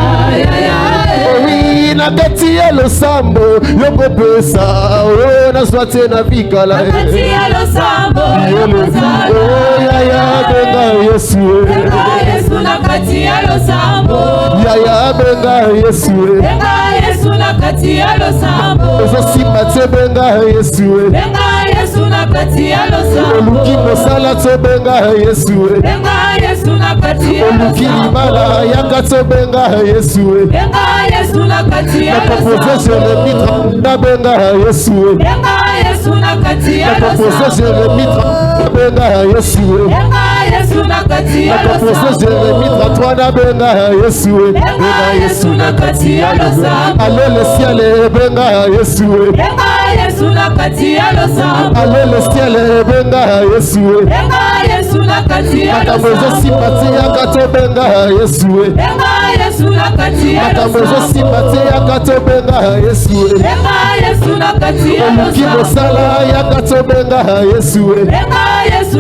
oui, nakati ya losambo yoko pesa oyo nazwa te na vikala nakati ya losambo yoko sala benga Yesu nakati ya losambo benga Yesu nakati ya losambo ezosimba te benga Yesu nakati ya losambo oluki mosala to benga Yesu nakati ya oluki libala yaka to benga Yesu nakati ya losambo na benga Yesu nakati ya losambo benga Yesu nakati ya losambo na benga Yesu nakati ya losambo allez le ciel benga Yesu nakati ya losambo allez le ciel benga Yesu nakati ya losambo simpati yakato benga Yesu nakati ya losambo simpati yakato benga Yesu nakati ya oluki mosala yakato benga Yesu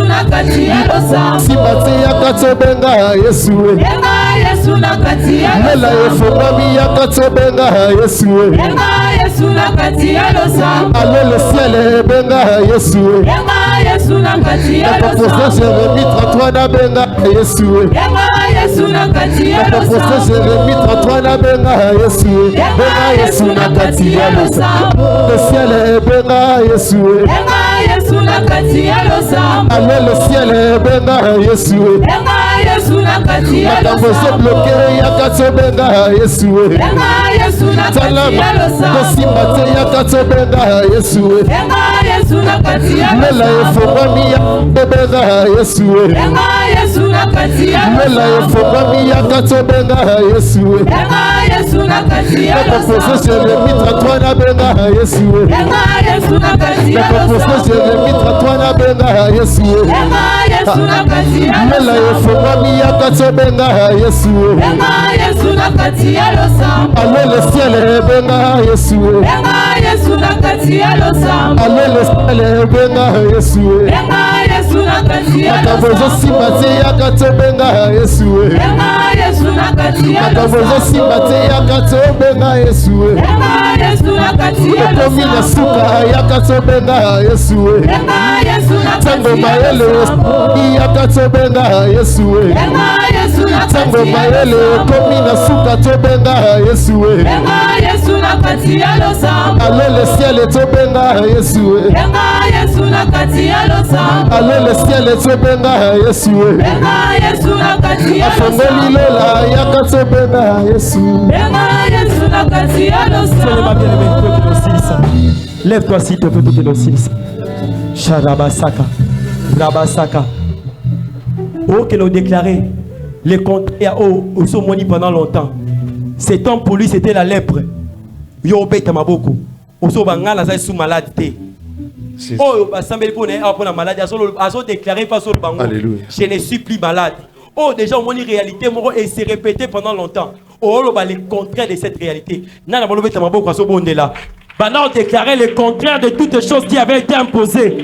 nakati ya losambo simpati yakato benga Yesu nakati ya lela efungami yakato benga Yesu Yesu na kati ya losambo. Allez le ciel benga Yesu. Yenga Yesu na kati ya losambo. Professeur Jérémie 33 na benga Yesu. Yenga Yesu na kati ya losambo. Professeur Jérémie 33 na benga Yesu. Yenga Yesu na kati ya losambo. Le ciel benga Yesu. Yenga Yesu na kati ya losambo. Allez le ciel benga Yesu. Yenga Yesu na kati ya losambo. Makambo bloqué ya katso benga Yesu. Yenga Yesu na kati ya losambo. Kosimate ya katso benga Yesu. Yenga Yesu na kati ya Mela losambo. efomami ya benga Yesu. Yenga Yesu na kati ya Mela losambo. efomami ya katso benga Yesu. Yenga Yesu na kati ya losambo. Professeur Jérémie 33 na benga Yesu. Yenga Yesu na kati ya Professeur losambo. Jérémie 33 na benga Yesu. Yenga Yesu na kati ya Mela losambo. efomami ya katso benga Yesu. Yenga Yesu na kati ya losambo. Allez le ciel benga Yesu. Yenga Yesu na kati ya losambo. Allez le ciel benga Yesu. Yenga Yesu na kati ya Makambo losambo. simate ya katso benga Yesu. Yenga Yesu na kati ya Makambo losambo. simate ya katso benga Yesu. Yenga Yesu na kati ya Komi na losambo. suka ya katso benga Yesu. Yenga Yesu na Tango kati ya mayele losambo. ya katso benga Yesu. Yenga Yesu na Tango kati ya mayele losambo. komi na suka to benga Yesu. Yenga Yesu na kati ya losambo. Allez le ciel to benga Yesu. Yenga Yesu na kati ya losambo. Allez le ciel to benga Yesu. Yenga Yesu na kati ya Afongoli losambo. lola ya katso benga Yesu. Yenga Yesu na kati ya Soyez ma bien-aimée, losambo. toi qui nous silence. Lève-toi s'il te plaît, toi qui nous silence. Sharabasaka, Rabasaka. Oh, que nous déclarer les contraires au Somoni pendant longtemps. Cet homme pour lui c'était la lèpre. Yo beta maboko. Oso bangala za sous maladie. Oh, basambeli pour la maladie, aso déclaré face au bango. Alléluia. Je ne suis plus malade. Oh, déjà, on a une réalité et c'est répété pendant longtemps. Oh, on va le contraire de cette réalité. Nana balo beta maboko aso bonde là. Maintenant, on déclarait le contraire de toutes choses qui avaient été imposées.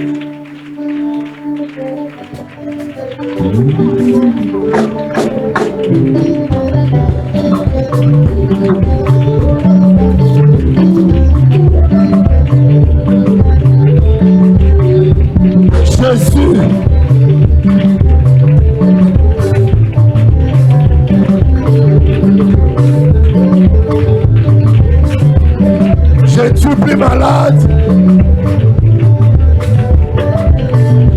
Jésus. Je ne suis plus malade.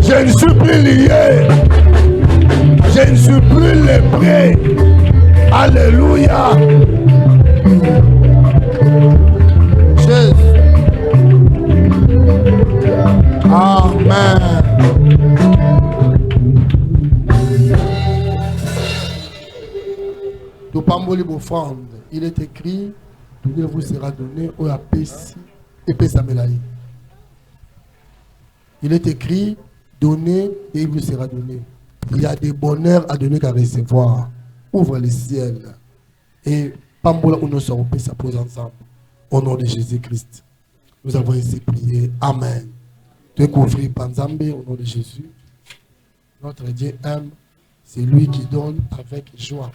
Je ne suis plus lié. Je ne suis plus lépré. Alléluia. Jésus. Amen. Il est écrit, donné vous sera donné, au apesi et pesamelaï. Il est écrit, donner et il vous sera donné. Il y a des bonheurs à donner qu'à recevoir. Ouvre le ciel. Et Pambola ou nous serons ça pose ensemble. Au nom de Jésus-Christ. Nous avons ainsi prié. Amen. Découvrir Panzambe au nom de Jésus. Notre Dieu aime. C'est lui qui donne avec joie.